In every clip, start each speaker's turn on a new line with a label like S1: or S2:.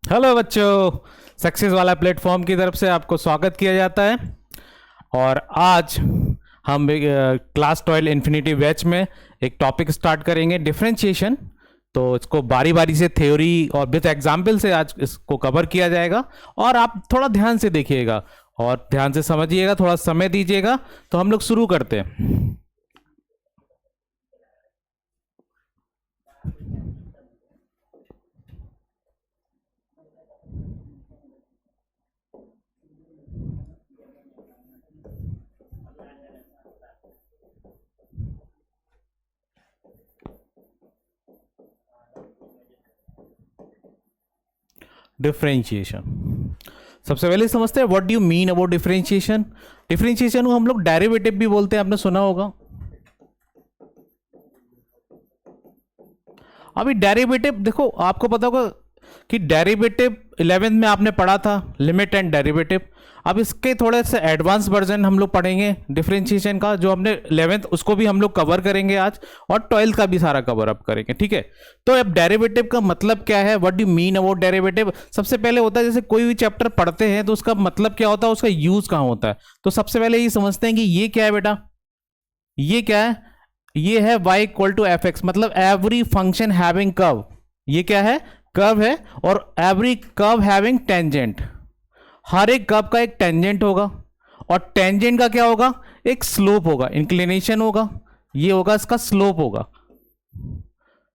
S1: Hello बच्चों, success वाला platform की तरफ से आपको स्वागत किया जाता है। और आज हम क्लास 12 इन्फिनिटी बैच में एक टॉपिक स्टार्ट करेंगे, डिफरेंशिएशन। तो इसको बारी बारी से थ्योरी और विद एग्जाम्पल से आज इसको कवर किया जाएगा। और आप थोड़ा ध्यान से देखिएगा और ध्यान से समझिएगा, थोड़ा समय दीजिएगा। तो हम लोग शुरू करते हैं। डिफरेंशिएशन सबसे पहले समझते हैं what do you mean about differentiation. Differentiation को हम लोग डेरिवेटिव भी बोलते हैं, आपने सुना होगा। अभी डेरिवेटिव देखो, आपको पता होगा कि डेरिवेटिव 11th में आपने पढ़ा था, लिमिट एंड डेरिवेटिव। अब इसके थोड़े से एडवांस वर्जन हम लोग पढ़ेंगे डिफरेंशिएशन का, जो हमने 11th उसको भी हम लोग कवर करेंगे आज, और 12th का भी सारा कवर अप करेंगे, ठीक है। तो अब डेरिवेटिव का मतलब क्या है, what do mean about derivative. सबसे पहले होता है, जैसे कोई भी चैप्टर पढ़ते हैं तो उसका मतलब क्या होता है, उसका यूज कहाँ होता है। तो सबसे पहले ये समझते हैं कि ये क्या है बेटा, ये क्या है, ये है y equal to f x, मतलब एवरी फंक्शन हैविंग कर्व। ये क्या है, कर्व है। और एवरी कर्व हैविंग टेंजेंट, हर एक कर्व का एक टेंजेंट होगा, और टेंजेंट का क्या होगा, एक स्लोप होगा, इंक्लिनेशन होगा। ये होगा इसका स्लोप होगा।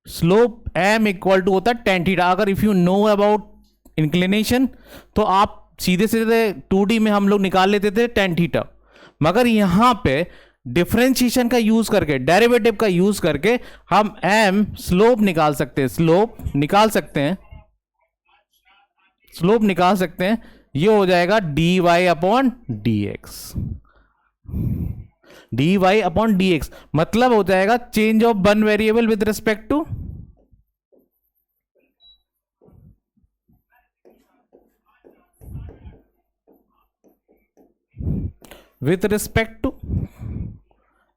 S1: स्लोप m इक्वल टू होता है टेन थीटा। अगर if you know about inclination तो आप सीधे सीधे 2D में हम लोग निकाल लेते थे टेन थीटा। मगर यहां पे डिफरेंशिएशन का यूज करके, डेरिवेटिव का यूज करके हम m स्लोप निकाल सकते हैं, स्लोप निकाल सकते हैं, स्लोप निकाल सकते हैं। ये हो जाएगा dy upon d x, d y upon d x, मतलब हो जाएगा change of one variable with respect to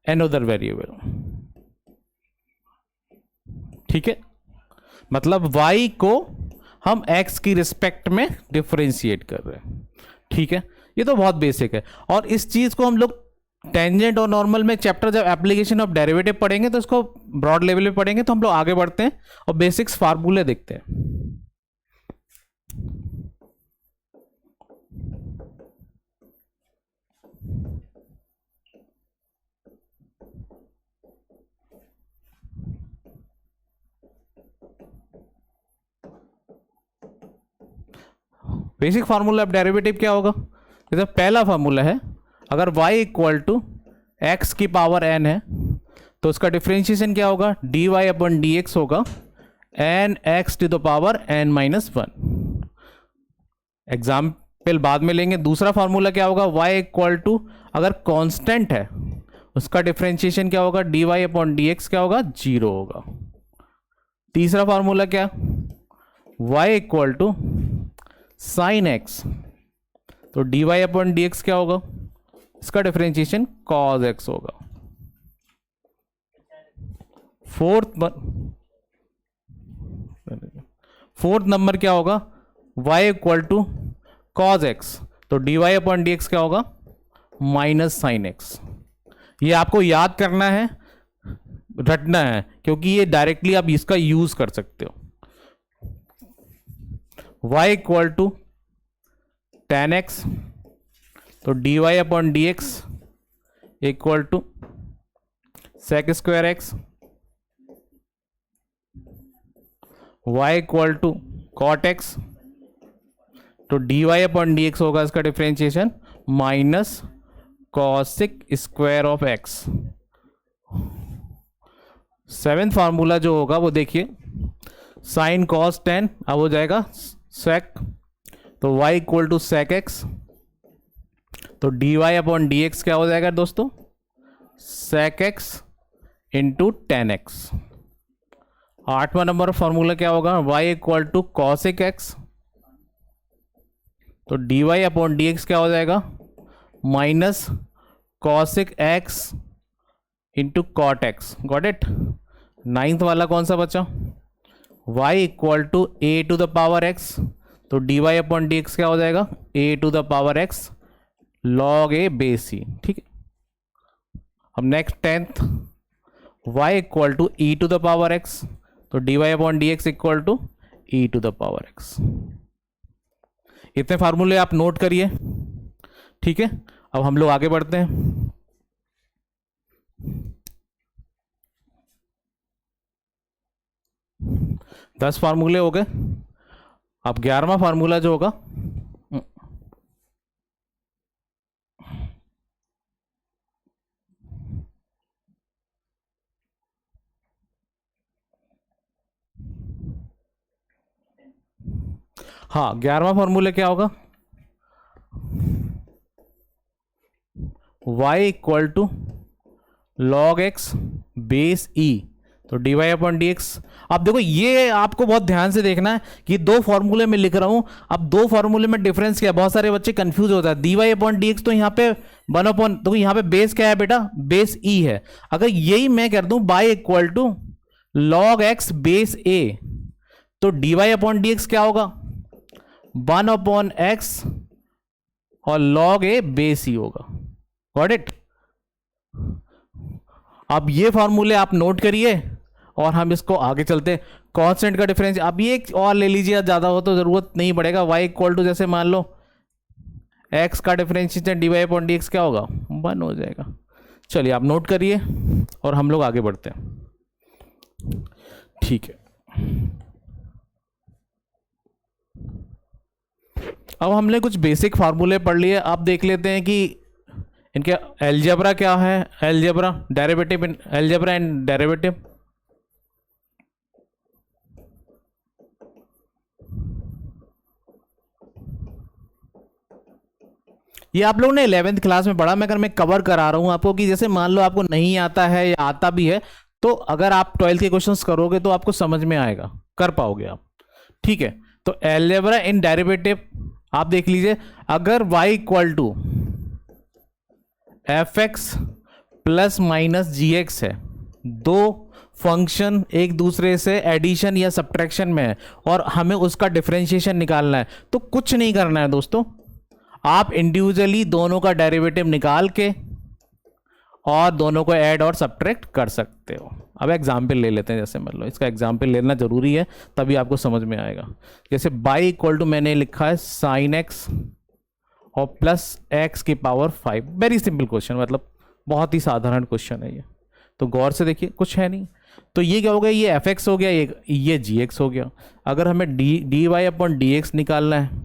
S1: another variable, ठीक है। मतलब y को हम x की रिस्पेक्ट में डिफरेंशिएट कर रहे हैं, ठीक है। ये तो बहुत बेसिक है। और इस चीज को हम लोग टेंजेंट और नॉर्मल में चैप्टर जब एप्लीकेशन ऑफ डेरिवेटिव पढ़ेंगे तो इसको ब्रॉड लेवल पे पढ़ेंगे। तो हम लोग आगे बढ़ते हैं और बेसिक्स फार्मूले देखते हैं। बेसिक फार्मूला ऑफ डेरिवेटिव क्या होगा, जैसे पहला फार्मूला है, अगर y इक्वल टू एक्स की पावर n है तो उसका डिफरेंशिएशन क्या होगा, dy अपॉन डी एक्स होगा n x to the power n minus one. Example बाद में लेंगे। दूसरा फार्मूला क्या होगा, y इक्वल टू अगर कांस्टेंट है उसका डिफरेंशिएशन क्या होगा, dy अपॉन डी एक्स क्या होगा, जीरो होगा। तीसरा फार्मूला क्या, y equal to sine x, तो d y upon d x क्या होगा, इसका डिफरेंशिएशन कॉस एक्स होगा। फोर्थ नंबर क्या होगा, y equal to cos x, तो d y upon d x क्या होगा, माइनस साइन एक्स। ये आपको याद करना है, रटना है, क्योंकि ये डायरेक्टली आप इसका यूज कर सकते हो। y equal to tan x, तो d y upon d x equal to sec square x, y equal to cot x, तो d y upon d x होगा इसका differentiation minus cosec square of x. Seventh formula जो होगा वो देखिए, sine cos tan, अब हो जाएगा सेक, तो y equal to sec x, तो d y upon d x क्या हो जाएगा दोस्तों, sec x into tan x. आठवां नंबर फॉर्मूला क्या होगा, y equal to cosec x, तो d y upon d x क्या हो जाएगा, minus cosec x into cot x. Got it. Ninth वाला कौन सा बचा, y equal to a to the power x, तो dy अपॉन डी एक्स क्या हो जाएगा, a to the power x log a base c। ठीक है, अब next 10th y equal to e to the power x, तो dy upon d x equal to e to the power x। इतने फार्मूले आप नोट करिए। ठीक है, अब हम लोग आगे बढ़ते हैं। दस फार्मूले हो गए, अब 11वां फार्मूला जो होगा, हाँ 11वां फार्मूला क्या होगा, y equal to log x base e, तो d y upon d x. अब देखो ये आपको बहुत ध्यान से देखना है कि दो फॉर्मूले में लिख रहा हूं, अब दो फॉर्मूले में डिफरेंस क्या है, बहुत सारे बच्चे कंफ्यूज होता है। D y upon d x तो यहाँ पे 1 अपॉन, तो यहाँ पे बेस क्या है बेटा, बेस ई है। अगर यही मैं कर दूं y equal to log x base a, तो d y upon d x क्या होगा, 1 अपॉन एक्स और लॉग ए बेस ई होगा। Got it. अब ये फॉर्मूले आप नोट करिए और हम इसको आगे चलते हैं। कांस्टेंट का डिफरेंस अब ये एक और ले लीजिए, ज़्यादा हो तो ज़रूरत नहीं पड़ेगा। y इक्वल टू जैसे मान लो x का differentiation d y upon d x क्या होगा, 1 हो जाएगा। चलिए आप नोट करिए और हम लोग आगे बढ़ते हैं। ठीक है, अब हमने कुछ बेसिक फार्मूले पढ़ लिए। आप देख लेते हैं कि इनके अलजेब्रा क्या है, algebra derivative, algebra and derivative. ये आप लोगों ने 11th क्लास में पढ़ा, मैं अगर मैं कवर करा रहा हूं आपको कि जैसे मान लो आपको नहीं आता है या आता भी है, तो अगर आप 12th के क्वेश्चंस करोगे तो आपको समझ में आएगा, कर पाओगे आप। ठीक है, तो अलजेब्रा इन डेरिवेटिव आप देख लीजिए, अगर y equal to f x plus minus g x है, दो फंक्शन एक दूसरे से एडिशन या सब्ट्रैक्शन में है और हमें उसका डिफरेंशिएशन निकालना है, तो कुछ नहीं करना है दोस्तों, आप इंडिविजुअली दोनों का डेरिवेटिव निकाल के और दोनों को ऐड और सब्ट्रैक्ट कर सकते हो। अब एग्जाम्पल ले लेते हैं, जैसे मान लो इसका एग्जाम्पल लेना जरूरी है तभी आपको समझ में आएगा। जैसे बाई इक्वल टू मैंने लिखा है साइन एक्स और प्लस एक्स की पावर 5। वेरी सिंपल क्वेश्चन, मतलब बहुत ही साधारण क्वेश्चन है ये, तो गौर से देखिए, कुछ है नहीं। तो ये क्या हो गया, ये एफ एक्स हो गया, ये जी एक्स हो गया। अगर हमें d y upon d x निकालना है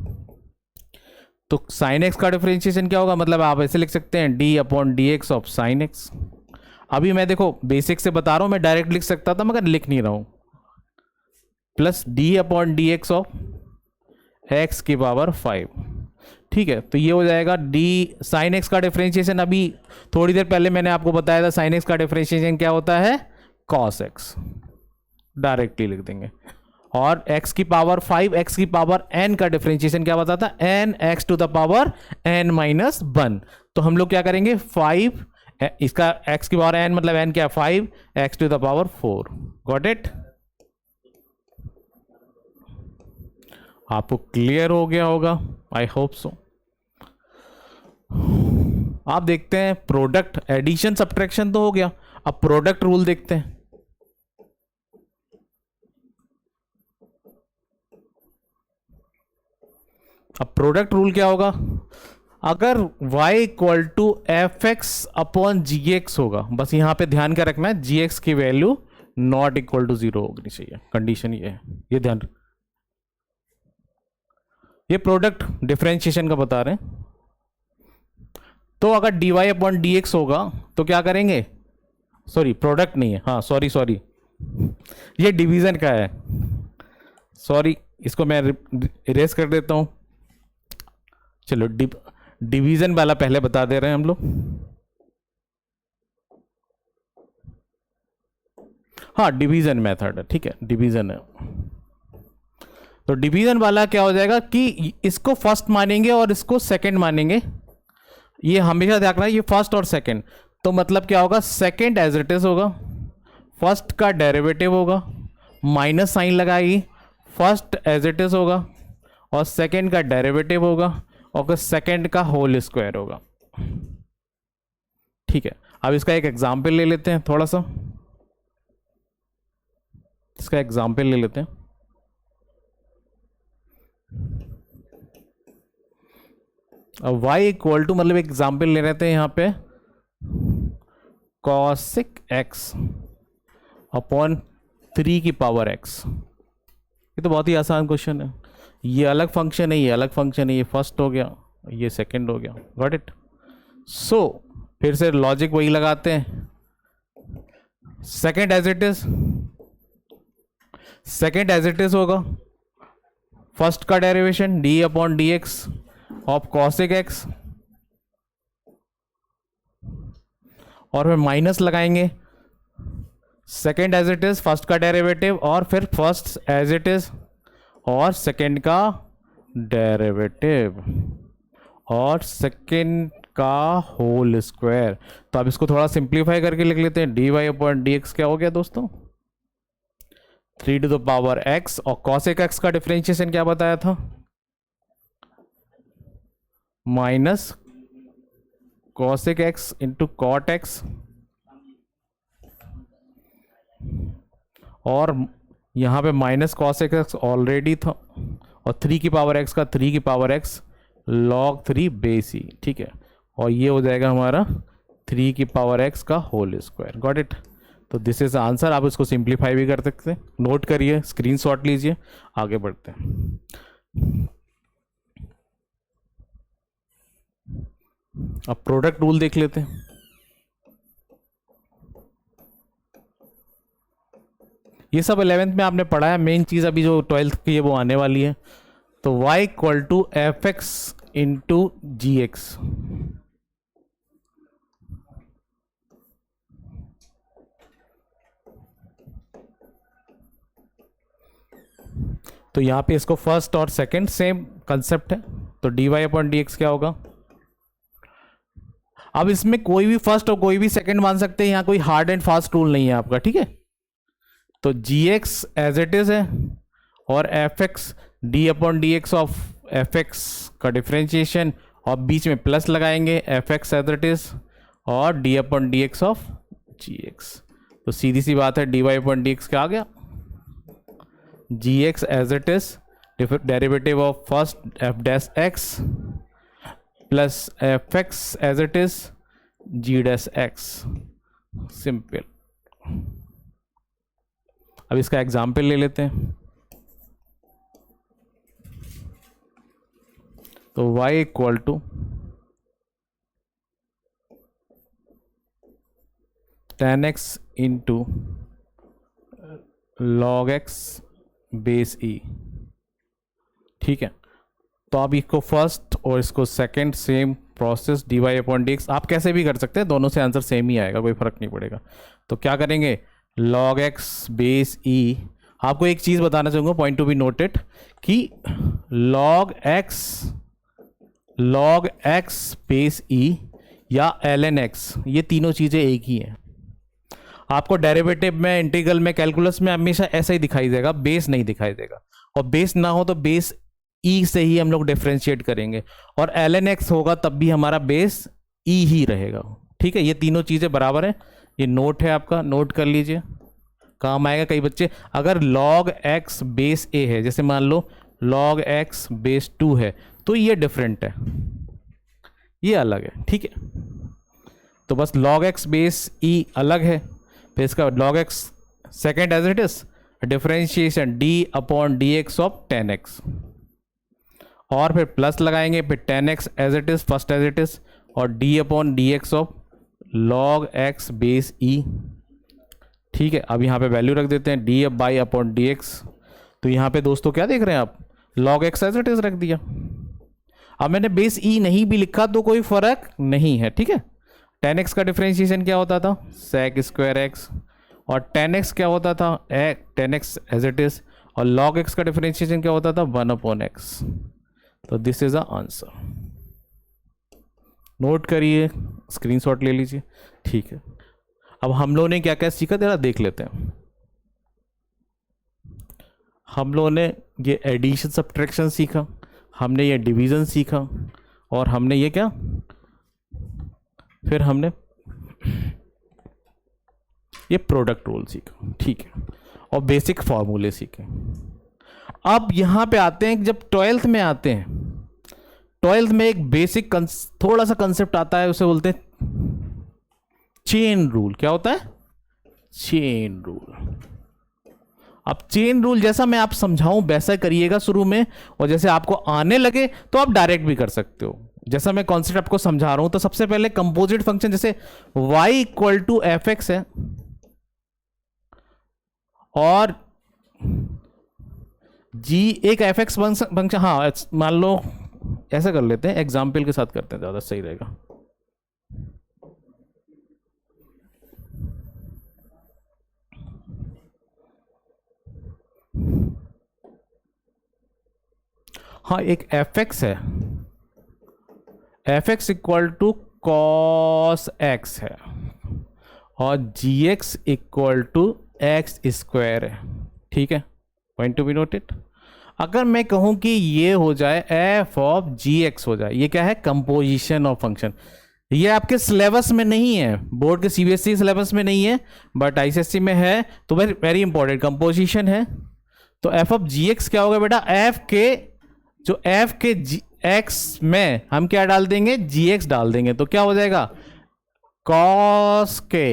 S1: तो साइन एक्स का डिफरेंशिएशन क्या होगा, मतलब आप ऐसे लिख सकते हैं D upon d x of sine x. अभी मैं देखो बेसिक से बता रहा हूं, मैं डायरेक्ट लिख सकता था मगर लिख नहीं रहा हूं, plus D upon d x of x की पावर 5। ठीक है, तो ये हो जाएगा डी साइन एक्स का डिफरेंशिएशन, अभी थोड़ी देर पहले मैंने आपको बताया था साइन एक्स का डिफरेंशिएशन क्या होता है, कॉस एक्स, डायरेक्टली लिख देंगे। और x की पावर 5, x की पावर n का डिफरेंशिएशन क्या बताता है, n x to the power n minus 1। तो हम लोग क्या करेंगे, 5 इसका x की पावर n मतलब n क्या है 5, x to the power 4। Got it. आपको क्लियर हो गया होगा, आई होप सो। आप देखते हैं प्रोडक्ट, एडिशन सब्ट्रैक्शन तो हो गया, अब प्रोडक्ट रूल देखते हैं। अब प्रोडक्ट रूल क्या होगा, अगर y equal to f x upon g x होगा, बस यहां पे ध्यान क्या रखना है, जी एक्स की वैल्यू नॉट इक्वल टू 0 होनी चाहिए, कंडीशन ये है, ये ध्यान। ये प्रोडक्ट डिफरेंशिएशन का बता रहे हैं। तो अगर d y upon d x होगा तो क्या करेंगे, सॉरी प्रोडक्ट नहीं है, हाँ सॉरी ये डिवीजन का है, सॉरी इसको मैं इरेज कर देता हूं। चलो डिवीजन वाला पहले बता दे रहे हैं हम लोग। हाँ डिवीजन मेथड है, ठीक है डिवीजन है। तो डिवीजन वाला क्या हो जाएगा कि इसको फर्स्ट मानेंगे और इसको सेकंड मानेंगे, ये हमेशा ध्यान रखना, ये फर्स्ट और सेकंड। तो मतलब क्या होगा, सेकंड एज इट इज होगा, फर्स्ट का डेरिवेटिव होगा, माइनस साइन लगाएगी, फर्स्ट एज इट इज होगा और सेकेंड का डेरिवेटिव होगा और फिर सेकेंड का होल स्क्वायर होगा। ठीक है, अब इसका एक एग्जाम्पल ले लेते हैं, थोड़ा सा इसका एग्जाम्पल ले लेते हैं। अब y इक्वल टू मतलब एग्जाम्पल ले लेते हैं यहाँ पे कॉसिक x अपॉन 3 की पावर x। ये तो बहुत ही आसान क्वेश्चन है। ये अलग फंक्शन है, ये अलग फंक्शन है, ये फर्स्ट हो गया, ये सेकंड हो गया। Got it. सो फिर से लॉजिक वही लगाते हैं, second as it is, second as it is होगा फर्स्ट का derivation d upon d x of cosec x, और फिर माइनस लगाएंगे second as it is, first का डेरिवेटिव, और फिर फर्स्ट एज इट इज और सेकेंड का डेरिवेटिव और सेकेंड का होल स्क्वायर। तो अब इसको थोड़ा सिंप्लीफाई करके लिख लेते हैं। D y upon d x क्या हो गया दोस्तों, 3 टू द पावर एक्स, और कॉसेक एक्स का डिफरेंशिएशन क्या बताया था, minus cosec x into cot x, और यहाँ पे माइनस कॉसेक एक्स ऑलरेडी था, और 3 की पावर एक्स का 3 की पावर एक्स log 3 बेस ई। ठीक है, और ये हो जाएगा हमारा 3 की पावर एक्स का होल स्क्वायर। Got it. तो दिस इज आंसर। आप इसको सिंप्लीफाई भी कर सकते हैं, नोट करिए, स्क्रीनशॉट लीजिए, आगे बढ़ते हैं। अब प्रोडक्ट रूल देख लेते हैं। ये सब 11th में आपने पढ़ा है, मेन चीज अभी जो 12th की है वो आने वाली है। तो y equal to f x into g x. तो यहां पे इसको फर्स्ट और सेकंड सेम कंसेप्ट है, तो d y upon d x क्या होगा। अब इसमें कोई भी फर्स्ट और कोई भी सेकंड मान सकते हैं, यहाँ कोई हार्ड एंड फास्ट रूल नहीं है आपका। ठीक है, तो g x as it is है, और f x d upon d x of f x का डिफ्रेंशिएशन, और बीच में प्लस लगाएंगे f x as it is और d upon d x of g x. तो सीधी सी बात है, d y upon d x क्या आ गया, g x as it is derivative of first f dash x plus f x as it is ji dash x. Simple. अब इसका एग्जाम्पल ले लेते हैं। तो y equal to tan x into log x base e। ठीक है, तो आप इसको फर्स्ट और इसको second same process d y upon d x, आप कैसे भी कर सकते हैं, दोनों से आंसर सेम ही आएगा, कोई फर्क नहीं पड़ेगा। तो क्या करेंगे, log x बेस e। आपको एक चीज बताना चाहूंगा, पॉइंट टू बी नोटेड, कि log x बेस e या ln x, ये तीनों चीजें एक ही हैं। आपको डेरिवेटिव में, इंटीग्रल में, कैलकुलस में हमेशा ऐसा ही दिखाई देगा, बेस नहीं दिखाई देगा, और बेस ना हो तो बेस e से ही हम लोग डिफ्रेंशिएट करेंगे, और ln x होगा तब भी हमारा बेस e ही रहेगा। ठीक है, ये तीनों चीजें बराबर है। ये नोट है आपका, नोट कर लीजिए, काम आएगा। कई बच्चे अगर log x बेस a है, जैसे मान लो log x बेस 2 है, तो ये डिफरेंट है, ये अलग है। ठीक है, तो बस log x बेस e अलग है, फिर इसका log x second as it is differentiation d upon d x of tan x, और फिर प्लस लगाएंगे, फिर tan x as it is first as it is, और d upon d x of log x base e। ठीक है, अब यहाँ पे वैल्यू रख देते हैं d by upon d x. तो यहाँ पे दोस्तों क्या देख रहे हैं आप, log x as it is रख दिया। अब मैंने बेस e नहीं भी लिखा तो कोई फर्क नहीं है। ठीक है, tan x का डिफरेंशिएशन क्या होता था, sec स्क्वायर x, और tan x क्या होता था, tan x as it is, और log x का डिफरेंशिएशन क्या होता था, 1 अपॉन x। तो this is a answer. Note करिए, स्क्रीनशॉट ले लीजिए। ठीक है, अब हम लोगों ने क्या क्या सीखा जरा देख लेते हैं। हम लोगों ने ये एडिशन सब्ट्रैक्शन सीखा, हमने ये डिवीज़न सीखा, और हमने ये क्या, फिर हमने ये प्रोडक्ट रूल सीखा, ठीक है, और बेसिक फॉर्मूले सीखे। अब यहाँ पे आते हैं, जब 12th में आते हैं, 12th में एक बेसिक थोड़ा सा कंसेप्ट आता है, उसे बोलते हैं चेन रूल। क्या होता है? Chain rule. अब चेन रूल जैसा मैं आप समझाऊं वैसा करिएगा शुरू में, और जैसे आपको आने लगे तो आप डायरेक्ट भी कर सकते हो। जैसा मैं कॉन्सेप्ट आपको समझा रहा हूं, तो सबसे पहले कंपोजिट फंक्शन, जैसे y equal to f x है, और g एक एफ एक्स फंक्शन, हाँ मान लो ऐसा कर लेते हैं, एग्जाम्पल के साथ करते हैं, ज्यादा सही रहेगा। हाँ, एक एफ एक्स है, f x equal to cos x है, और g x equal to x square है, ठीक है, पॉइंट टू बी नोटेड। अगर मैं कहूं कि ये हो जाए एफ ऑफ जी एक्स हो जाए, ये क्या है? Composition of function. ये आपके सिलेबस में नहीं है, बोर्ड के सीबीएसई सिलेबस में नहीं है, बट आईसीएसई में है, तो वेरी इंपॉर्टेंट कंपोजिशन है। तो एफ ऑफ जी एक्स क्या होगा बेटा? एफ के जो एफ के जी एक्स में हम क्या डाल देंगे? जी एक्स डाल देंगे, तो क्या हो जाएगा? कॉस के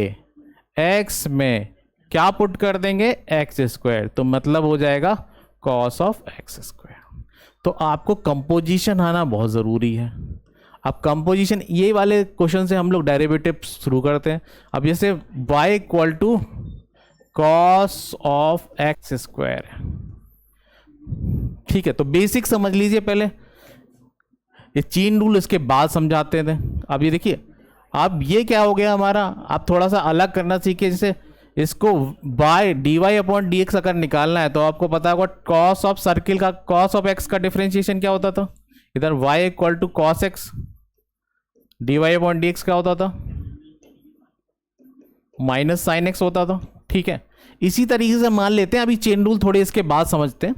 S1: एक्स में क्या पुट कर देंगे? एक्स स्क्वायर, तो मतलब हो जाएगा कॉस ऑफ एक्स स्क्वायर। तो आपको कंपोजिशन आना बहुत ज़रूरी है। अब कंपोजिशन, ये वाले क्वेश्चन से हम लोग डेरिवेटिव शुरू करते हैं। अब जैसे y equal to cos of x square, ठीक है, तो बेसिक समझ लीजिए पहले, ये चेन रूल इसके बाद समझाते थे। अब ये देखिए, अब ये क्या हो गया हमारा, आप थोड़ा सा अलग करना सीखिए। जैसे इसको by d y upon d x अगर निकालना है, तो आपको पता होगा कॉस ऑफ सर्किल का, कॉस ऑफ एक्स का डिफरेंशिएशन क्या होता था? इधर y equal to cos x, d y upon d x क्या होता था? माइनस साइन एक्स होता था, ठीक है। इसी तरीके से मान लेते हैं, अभी चेन रूल थोड़े इसके बाद समझते हैं,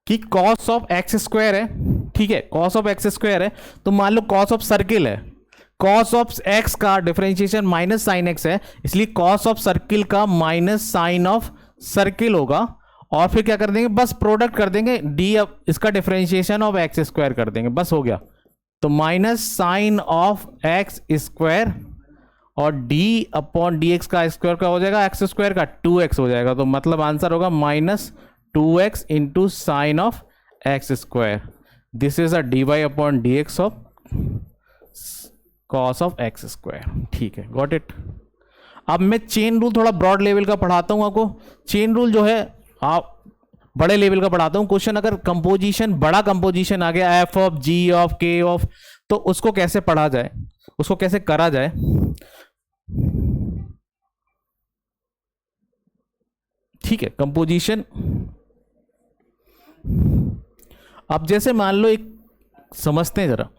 S1: कि कॉस ऑफ एक्स स्क्वायर है, ठीक है, कॉस ऑफ एक्स स्क्वायर है, तो मान लो कॉस ऑफ सर्किल है, कॉस ऑफ एक्स का डिफरेंशिएशन माइनस साइन एक्स है, इसलिए कॉस ऑफ सर्किल का माइनस साइन ऑफ सर्किल होगा, और फिर क्या कर देंगे? बस प्रोडक्ट कर देंगे, डी इसका डिफरेंशिएशन ऑफ एक्स स्क्वायर कर देंगे, बस हो गया। तो minus sine of x square और डी अपॉन डी एक्स का स्क्वायर का हो जाएगा, एक्स स्क्वायर का 2x हो जाएगा, तो मतलब आंसर होगा minus 2x into sine of x square. This is a d y upon d x of cos of x square, ठीक है, गॉट इट। अब मैं चेन रूल थोड़ा ब्रॉड लेवल का पढ़ाता हूं आपको। चेन रूल जो है आप बड़े लेवल का पढ़ाता हूं। क्वेश्चन अगर कंपोजिशन, बड़ा कंपोजिशन आ गया, एफ ऑफ जी ऑफ के ऑफ, तो उसको कैसे पढ़ा जाए, उसको कैसे करा जाए, ठीक है, कंपोजिशन। अब जैसे मान लो एक समझते हैं जरा,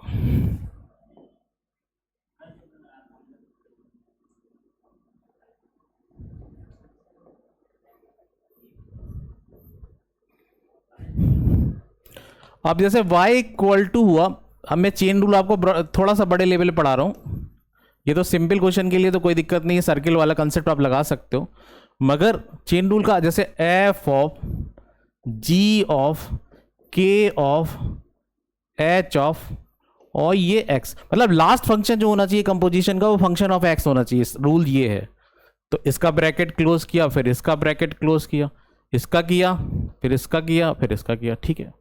S1: अब जैसे y इक्वल टू हुआ, अब मैं चेन रूल आपको थोड़ा सा बड़े लेवल पे पढ़ा रहा हूं। ये तो सिंपल क्वेश्चन के लिए तो कोई दिक्कत नहीं है, सर्किल वाला कंसेप्ट आप लगा सकते हो, मगर चेन रूल का जैसे एफ ऑफ जी ऑफ के ऑफ एच ऑफ और ये एक्स, मतलब लास्ट फंक्शन जो होना चाहिए कंपोजिशन का वो फंक्शन ऑफ एक्स होना चाहिए, रूल ये है। तो इसका ब्रैकेट क्लोज किया, फिर इसका ब्रैकेट क्लोज किया, इसका किया, फिर इसका किया, फिर इसका किया, ठीक है,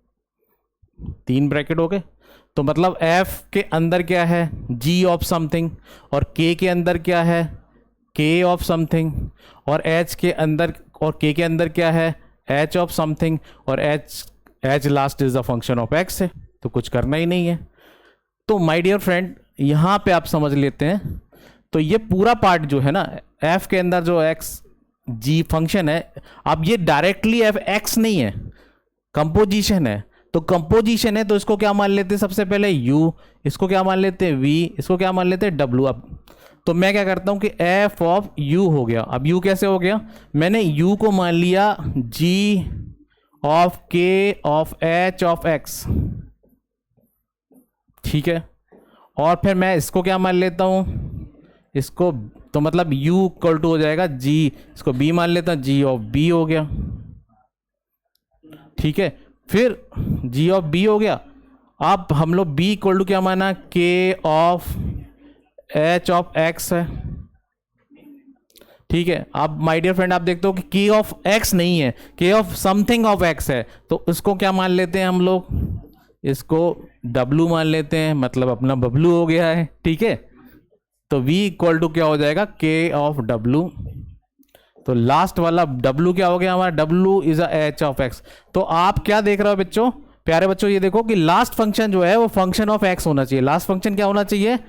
S1: 3 ब्रैकेट हो गए। तो मतलब f के अंदर क्या है? g ऑफ समथिंग, और k के अंदर क्या है? k ऑफ समथिंग, और h के अंदर, और k के अंदर क्या है? h ऑफ समथिंग, और h last is the function of x है, तो कुछ करना ही नहीं है। तो माय डियर फ्रेंड, यहां पे आप समझ लेते हैं, तो ये पूरा पार्ट जो है ना, f के अंदर जो x g फंक्शन है, अब ये डायरेक्टली f x नहीं है, कंपोजिशन है। तो कंपोजिशन है, तो इसको क्या मान लेते हैं? सबसे पहले u, इसको क्या मान लेते हैं? v, इसको क्या मान लेते हैं? w। अब तो मैं क्या करता हूं कि f ऑफ u हो गया। अब u कैसे हो गया? मैंने u को मान लिया g ऑफ के ऑफ एच ऑफ एक्स, ठीक है। और फिर मैं इसको क्या मान लेता हूं, इसको तो मतलब u इक्वल टू हो जाएगा g, इसको b मान लेता हूं, g ऑफ b हो गया, ठीक है। फिर g ऑफ b हो गया। अब हम लोग b इक्वल टू क्या माना, k of h of x है, ठीक है। अब माय डियर फ्रेंड आप देखते हो कि k ऑफ x नहीं है, k of something of x है, तो इसको क्या मान लेते हैं हम लोग, इसको w मान लेते हैं, मतलब अपना बबलू हो गया है, ठीक है। तो v इक्वल टू क्या हो जाएगा, k ऑफ w। तो लास्ट वाला w क्या हो गया हमारा, w is h of x। तो आप क्या देख रहे हो बच्चों, प्यारे बच्चों, ये देखो कि लास्ट फंक्शन जो है वो फंक्शन ऑफ x होना चाहिए। लास्ट फंक्शन क्या होना चाहिए,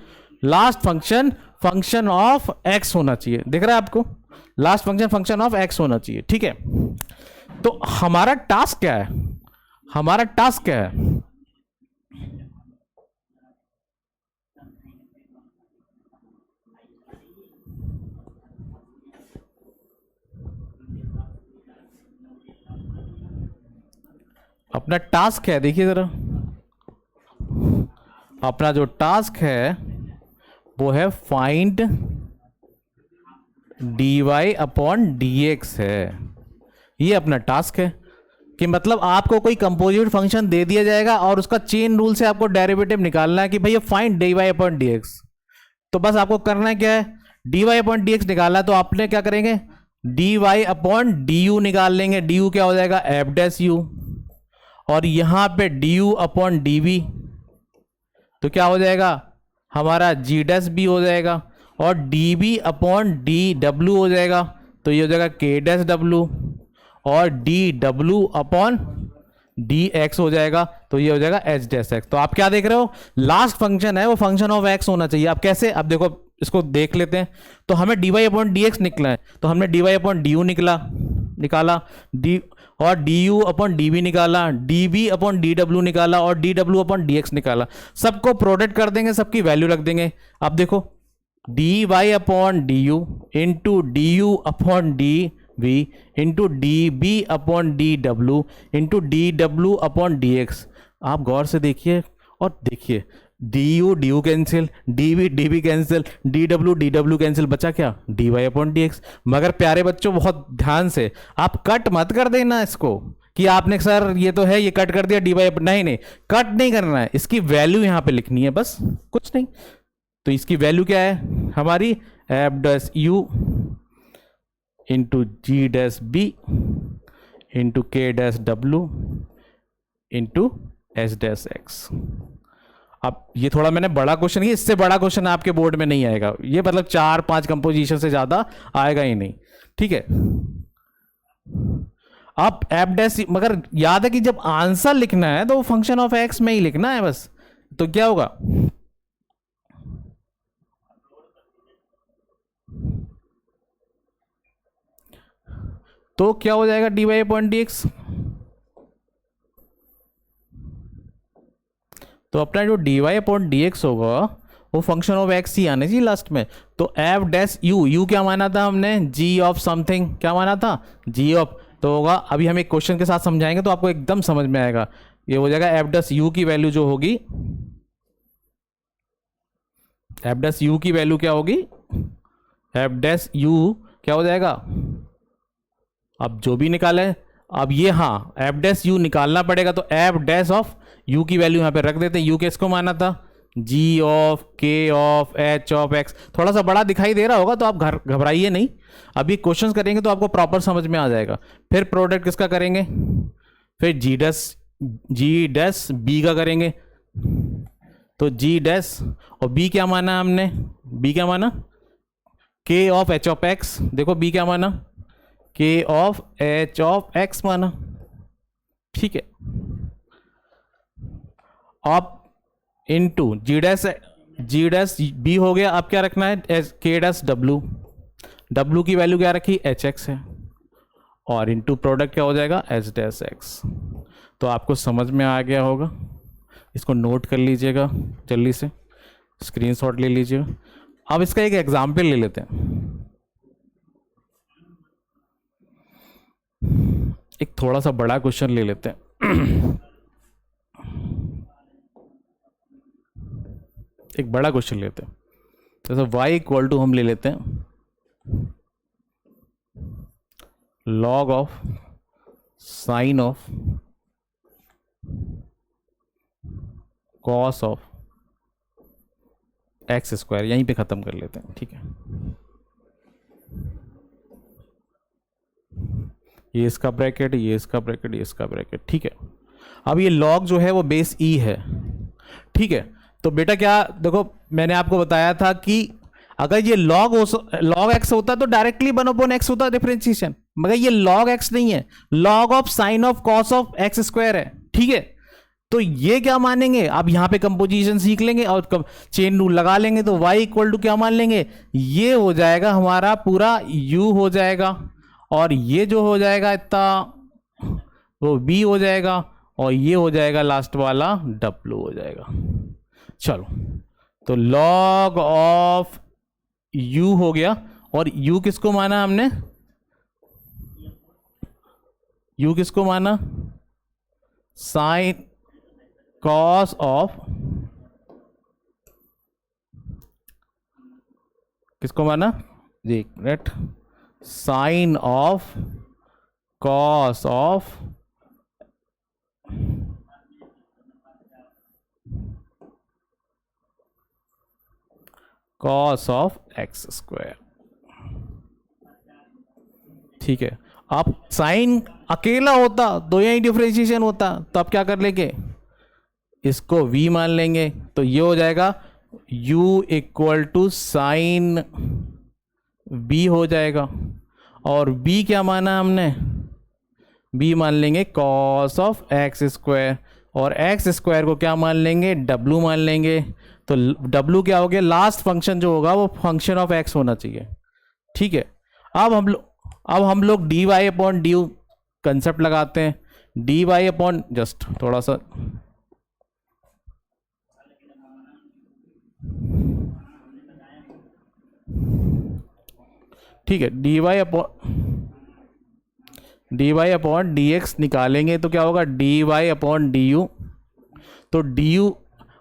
S1: last function function of x होना चाहिए। दिख रहा है आपको, last function function of x होना चाहिए, ठीक है। तो हमारा टास्क क्या है, हमारा टास्क क्या है, अपना टास्क है, देखिए जरा, अपना जो टास्क है वो है फाइंड dy अपॉन dx है। ये अपना टास्क है कि मतलब आपको कोई कंपोजिट फंक्शन दे दिया जाएगा और उसका चेन रूल से आपको डेरिवेटिव निकालना है कि भैया फाइंड dy अपॉन dx। तो बस आपको करना क्या है, dy अपॉन dx निकालना है, तो आपने क्या करेंगे, dy अपॉन du निकाल लेंगे। du क्या हो जाएगा, एफ डैश यू, और यहां पे du अपॉन dv तो क्या हो जाएगा हमारा g डैश b हो जाएगा, और db अपॉन dw हो जाएगा, तो ये हो जाएगा k डैश w, और dw अपॉन dx हो जाएगा, तो ये हो जाएगा h डैश x। तो आप क्या देख रहे हो, लास्ट फंक्शन है वो फंक्शन ऑफ x होना चाहिए। आप कैसे, अब देखो इसको देख लेते हैं। तो हमें dy अपॉन dx निकला है, तो हमने dy अपॉन du निकाला d, और du अपॉन dv निकाला, dv अपॉन dw निकाला, और dw अपॉन dx निकाला। सबको प्रोडक्ट कर देंगे, सबकी वैल्यू रख देंगे। अब देखो dy upon du into du upon dv into db upon dw into dw upon dx। आप गौर से देखिए और देखिए, du cancel, dv cancel, dw cancel, बचा क्या, dy अपॉन dx। मगर प्यारे बच्चों बहुत ध्यान से, आप कट मत कर देना इसको कि आपने सर ये तो है, ये कट कर दिया dy, नहीं कट नहीं करना है, इसकी वैल्यू यहां पे लिखनी है, बस कुछ नहीं। तो इसकी वैल्यू क्या है हमारी, f dash u into g dash v into k dash डब्लू इंटू एच डैश एक्स। अब ये थोड़ा मैंने बड़ा क्वेश्चन किया, इससे बड़ा क्वेश्चन आपके बोर्ड में नहीं आएगा, ये मतलब 4-5 कंपोजिशन से ज्यादा आएगा ही नहीं, ठीक है। अब एफ डैश, मगर याद है कि जब आंसर लिखना है तो फंक्शन ऑफ एक्स में ही लिखना है बस। तो क्या होगा, तो क्या हो जाएगा dy अपॉन dx। तो अपना जो dy अपॉन dx होगा वो फंक्शन ऑफ x ही आने चाहिए लास्ट में। तो एफ डैश यू क्या माना था हमने, g ऑफ समथिंग, क्या माना था, g ऑफ, तो होगा, अभी हम एक क्वेश्चन के साथ समझाएंगे तो आपको एकदम समझ में आएगा। ये हो जाएगा एफ डैश यू की वैल्यू जो होगी, एफ डैश यू की वैल्यू क्या होगी, एफ डैश यू क्या हो जाएगा, अब जो भी निकाले, अब ये हाँ एफ डैश यू निकालना पड़ेगा, तो एफ डैश ऑफ यू की वैल्यू यहाँ पे रख देते हैं। यू किसको माना था, g of k of h of x। थोड़ा सा बड़ा दिखाई दे रहा होगा तो आप घबराइए नहीं, अभी क्वेश्चंस करेंगे तो आपको प्रॉपर समझ में आ जाएगा। फिर प्रोडक्ट किसका करेंगे, फिर g डैश b का करेंगे, तो g डैश और b क्या माना हमने, b क्या माना, k of h of x। देखो b क्या माना, k of h of x माना, ठीक है। आप इनटू जी डैश बी हो गया। अब क्या रखना है, के डैश डब्लू की वैल्यू क्या रखी, एच एक्स है, और इनटू प्रोडक्ट क्या हो जाएगा, एच डैश एक्स। तो आपको समझ में आ गया होगा, इसको नोट कर लीजिएगा, जल्दी से स्क्रीनशॉट ले लीजिएगा। अब इसका एक एग्जाम्पल ले लेते हैं। एक थोड़ा सा बड़ा क्वेश्चन ले लेते हैं। एक बड़ा क्वेश्चन लेते हैं, जैसे y इक्वल टू हम ले लेते हैं log of sine of cos of x square, यहीं पे ख़त्म कर लेते हैं, ठीक है। ये इसका ब्रैकेट, ये इसका ब्रैकेट, ये इसका ब्रैकेट, ठीक है। अब ये log जो है वो बेस e है, ठीक है। तो बेटा क्या, देखो मैंने आपको बताया था कि अगर ये log x होता तो डायरेक्टली 1/x होता डिफरेंशिएशन, मगर ये log x नहीं है, log of sine of cos of x square है, ठीक है। तो ये क्या मानेंगे, अब यहां पे कंपोजिशन सीख लेंगे और चेन रूल लगा लेंगे, तो y इक्वल टू क्या मान लेंगे, ये हो जाएगा हमारा पूरा u हो जाएगा, और ये जो हो जाएगा इतना वो b हो जाएगा, और ये हो जाएगा लास्ट वाला w हो जाएगा। चलो, तो log ऑफ u हो गया, और u किसको माना हमने, u किसको माना, साइन कॉस ऑफ, किसको माना, देख sine of cos of cos of x square, ठीक है। आप साइन अकेला होता तो यही डिफरेंशिएशन होता, तो आप क्या कर लेंगे, इसको v मान लेंगे, तो ये हो जाएगा u equal to sine b हो जाएगा, और b क्या माना हमने, b मान लेंगे कॉस ऑफ एक्स स्क्वायर, और एक्स स्क्वायर को क्या मान लेंगे, w मान लेंगे। तो w क्या हो गया, लास्ट फंक्शन जो होगा वो फंक्शन ऑफ x होना चाहिए, ठीक है। अब हम लोग dy अपॉन ड्यू कंसेप्ट लगाते हैं, dy अपॉन, जस्ट थोड़ा सा, ठीक है, dy अपॉन dx निकालेंगे तो क्या होगा, dy अपॉन du, तो du,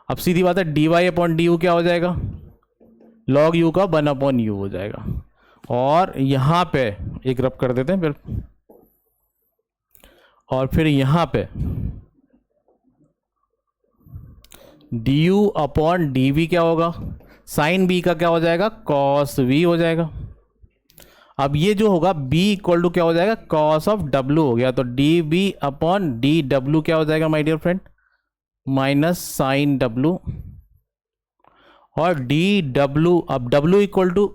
S1: अब सीधी बात है, dy अपॉन du क्या हो जाएगा, log u का 1/u हो जाएगा, और यहाँ पे एक रब कर देते हैं फिर, और फिर यहाँ पे du अपॉन dv क्या होगा, साइन b का क्या हो जाएगा, cos v हो जाएगा। अब ये जो होगा b इक्वल टू क्या हो जाएगा, cos ऑफ w हो गया, तो db अपॉन dw क्या हो जाएगा my dear friend, minus sine w, और dw, अब w इक्वल टू,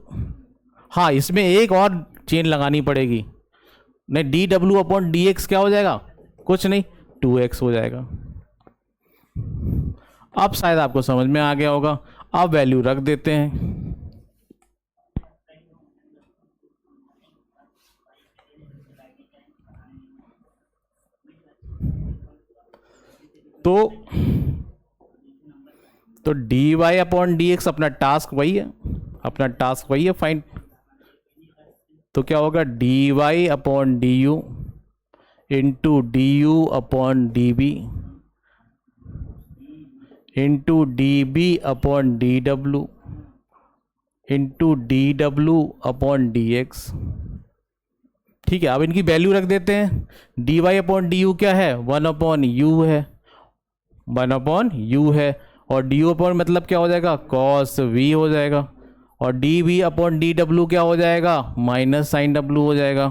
S1: हाँ इसमें एक और चेन लगानी पड़ेगी, नहीं dw अपॉन dx क्या हो जाएगा, कुछ नहीं 2x हो जाएगा। अब शायद आपको समझ में आ गया होगा, अब वैल्यू रख देते हैं, तो dy अपॉन dx अपना टास्क वही है, फाइन। तो क्या होगा, dy upon du into du upon db into db upon dw into dw upon dx, ठीक है। अब इनकी वैल्यू रख देते हैं, dy अपॉन du क्या है, 1/u है, 1/u है, और du अपॉन मतलब क्या हो जाएगा, cos v हो जाएगा, और dv अपॉन dw क्या हो जाएगा, माइनस साइन w हो जाएगा।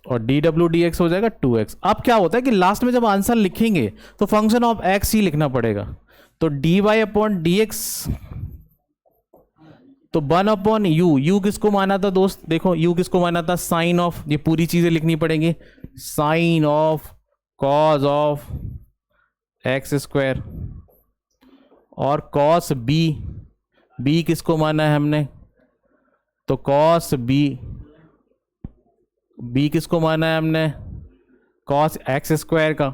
S1: और dw dx हो जाएगा 2x। अब क्या होता है कि लास्ट में जब आंसर लिखेंगे तो फंक्शन ऑफ x ही लिखना पड़ेगा, तो dy अपॉन dx, तो 1/u, u किसको माना था दोस्त, देखो u किसको माना था, साइन ऑफ, ये पूरी चीजें लिखनी पड़ेंगी, sine of cos of x square, और कॉस b किसको माना है हमने, तो कॉस b किसको माना है हमने, कॉस एक्स स्क्वायर का,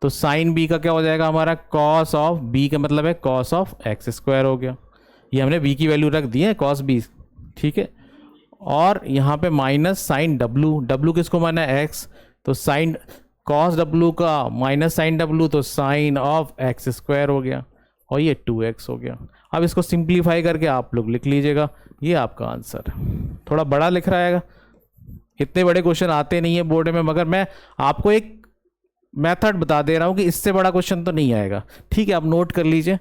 S1: तो साइन बी का क्या हो जाएगा हमारा, कॉस ऑफ बी का मतलब है कॉस ऑफ एक्स स्क्वायर हो गया। ये हमने बी की वैल्यू रख दी है कॉस बी, ठीक है। और यहाँ पे माइनस साइन डब्लू, डब्लू किसको माना है, एक्स, तो साइन कॉस डब्लू का माइनस साइन डब्लू, तो साइन ऑफ एक्स स्क्वायर हो गया और ये 2x हो गया। अब इसको सिंप्लीफाई करके आप लोग लिख लीजिएगा, ये आपका आंसर है। थोड़ा बड़ा लिख रहा है, इतने बड़े क्वेश्चन आते नहीं है बोर्ड में, मगर मैं आपको एक मेथड बता दे रहा हूँ कि इससे बड़ा क्वेश्चन तो नहीं आएगा, ठीक है। आप नोट कर लीजिए,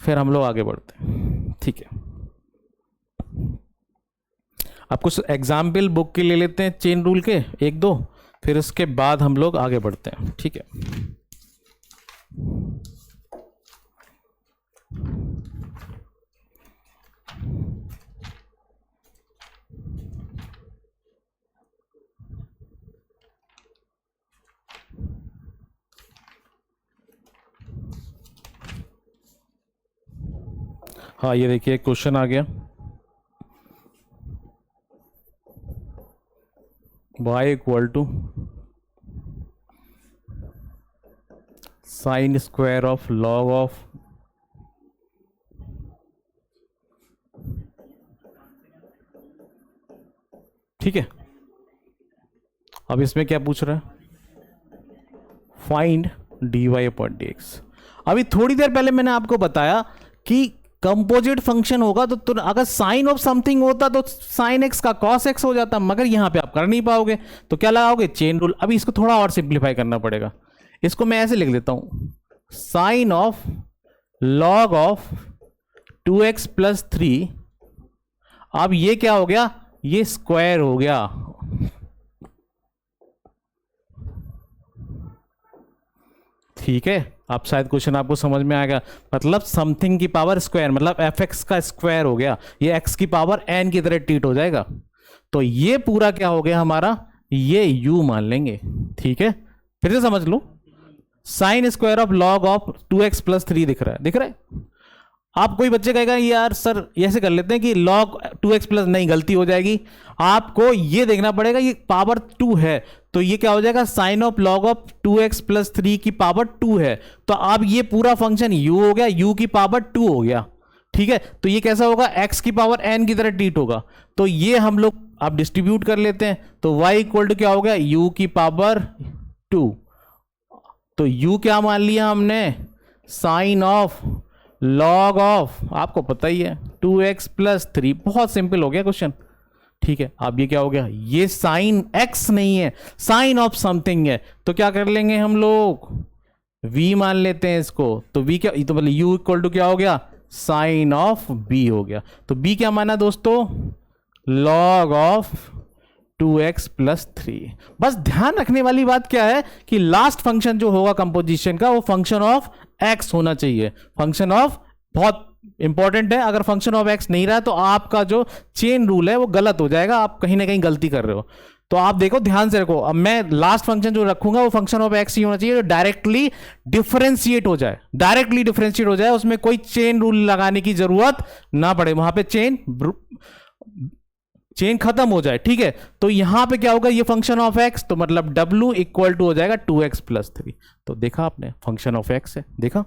S1: फिर हम लोग आगे बढ़ते हैं, ठीक है। आप कुछ एग्जाम्पल बुक के ले लेते हैं चेन रूल के एक दो, फिर उसके बाद हम लोग आगे बढ़ते हैं, ठीक है। हाँ ये देखिए क्वेश्चन आ गया, y equal to sine square of log of ठीक है। अब इसमें क्या पूछ रहा है, फाइंड dy अपॉन dx। अभी थोड़ी देर पहले मैंने आपको बताया कि कंपोजिट फंक्शन होगा तो अगर साइन ऑफ समथिंग होता तो साइन एक्स का कॉस एक्स हो जाता, मगर यहां पे आप कर नहीं पाओगे, तो क्या लगाओगे, चेन रूल। अभी इसको थोड़ा और सिंप्लीफाई करना पड़ेगा, इसको मैं ऐसे लिख देता हूं, sine of log of 2x plus 3। अब ये क्या हो गया, ये स्क्वायर हो गया, ठीक है। अब शायद क्वेश्चन आपको समझ में आएगा, मतलब समथिंग की पावर स्क्वायर मतलब एफ एक्स का स्क्वायर हो गया, ये एक्स की पावर एन की तरह ट्रीट हो जाएगा। तो ये पूरा क्या हो गया हमारा, ये यू मान लेंगे, ठीक है। फिर से समझ लो, sine square of log of 2x plus 3 दिख रहा है, दिख रहा है। आप कोई बच्चे कहेगा यार सर ऐसे कर लेते हैं कि log 2x प्लस, नहीं गलती हो जाएगी, आपको ये देखना पड़ेगा ये पावर 2 है, तो ये क्या हो जाएगा, sine of log of 2x plus 3 की पावर 2 है, तो अब ये पूरा फंक्शन u हो गया, u की पावर 2 हो गया, ठीक है। तो ये कैसा होगा, x की पावर n की तरह ट्रीट होगा। तो ये हम लोग अब डिस्ट्रीब्यूट कर लेते हैं, तो y इक्वल टू क्या हो गया, u की पावर 2। तो u क्या मान लिया हमने, साइन ऑफ लॉग ऑफ, आपको पता ही है 2x प्लस 3, बहुत सिंपल हो गया क्वेश्चन, ठीक है। अब ये क्या हो गया, ये साइन x नहीं है, साइन ऑफ समथिंग है, तो क्या कर लेंगे हम लोग, v मान लेते हैं इसको। तो v क्या, तो मतलब u इक्वल टू क्या हो गया, साइन ऑफ b हो गया। तो b क्या माना दोस्तों, लॉग ऑफ 2x प्लस 3। बस ध्यान रखने वाली बात क्या है कि लास्ट फंक्शन जो होगा कंपोजिशन का वो फंक्शन ऑफ x होना चाहिए, फंक्शन ऑफ, बहुत इंपॉर्टेंट है। अगर फंक्शन ऑफ x नहीं रहा तो आपका जो चेन रूल है वो गलत हो जाएगा, आप कहीं ना कहीं गलती कर रहे हो। तो आप देखो ध्यान से रखो, अब मैं लास्ट फंक्शन जो रखूंगा वो फंक्शन ऑफ x ही होना चाहिए, जो डायरेक्टली डिफरेंशिएट हो जाए, डायरेक्टली डिफरेंशिएट हो जाए, उसमें कोई चेन रूल लगाने की जरूरत ना पड़े, वहां पे चेन खत्म हो जाए, ठीक है। तो यहां पे क्या होगा, ये फंक्शन ऑफ x, तो मतलब w इक्वल टू हो जाएगा 2x प्लस 3। तो देखा आपने, फंक्शन ऑफ x है, देखा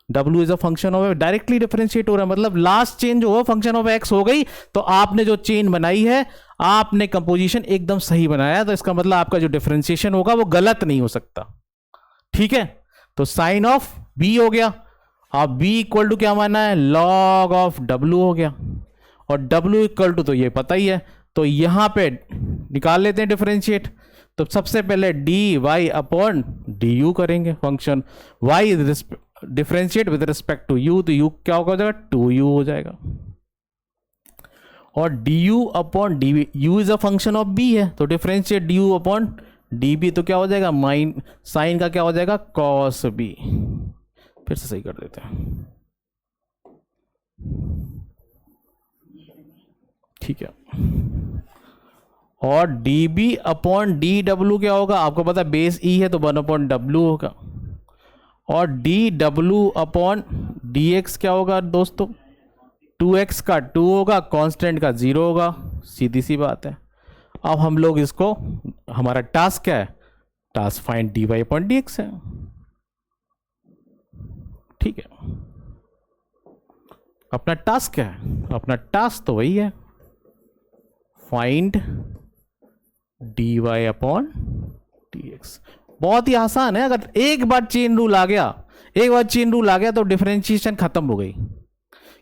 S1: w is a function of, directly differentiate हो रहा है, मतलब लास्ट चेन जो हो फंक्शन ऑफ x हो गई। तो आपने जो चेन बनाई है, आपने कंपोजिशन एकदम सही बनाया, तो इसका मतलब आपका जो डिफरेंशिएशन होगा वो गलत नहीं हो सकता, ठीक है। तो साइन ऑफ b हो गया, अब b इक्वल टू क्या माना है, लॉग ऑफ w हो गया, और w इक्वल टू तो ये पता ही है, तो यहां पे निकाल लेते हैं डिफरेंशिएट। तो सबसे पहले d y upon d u करेंगे, function y differentiate with respect to u, तो u क्या हो जाएगा, 2u हो जाएगा, और du upon D, u is a function of b है, तो डिफरेंशिएट du अपॉन db, तो क्या हो जाएगा, माइन साइन का क्या हो जाएगा, cos b। फिर से सही कर देते हैं, ठीक है। और db अपॉन dw क्या होगा, आपको पता है बेस e है तो 1 अपॉन w होगा, और dw अपॉन dx क्या होगा दोस्तों, 2x का 2 होगा, कांस्टेंट का 0 होगा, सीधी सी बात है। अब हम लोग इसको, हमारा टास्क क्या है, task find dy upon dx है, ठीक है। अपना टास्क क्या है? अपना टास्क तो वही है, फाइंड dy अपॉन dx। बहुत ही आसान है। अगर एक बार चेन रूल आ गया तो डिफरेंशिएशन खत्म हो गई,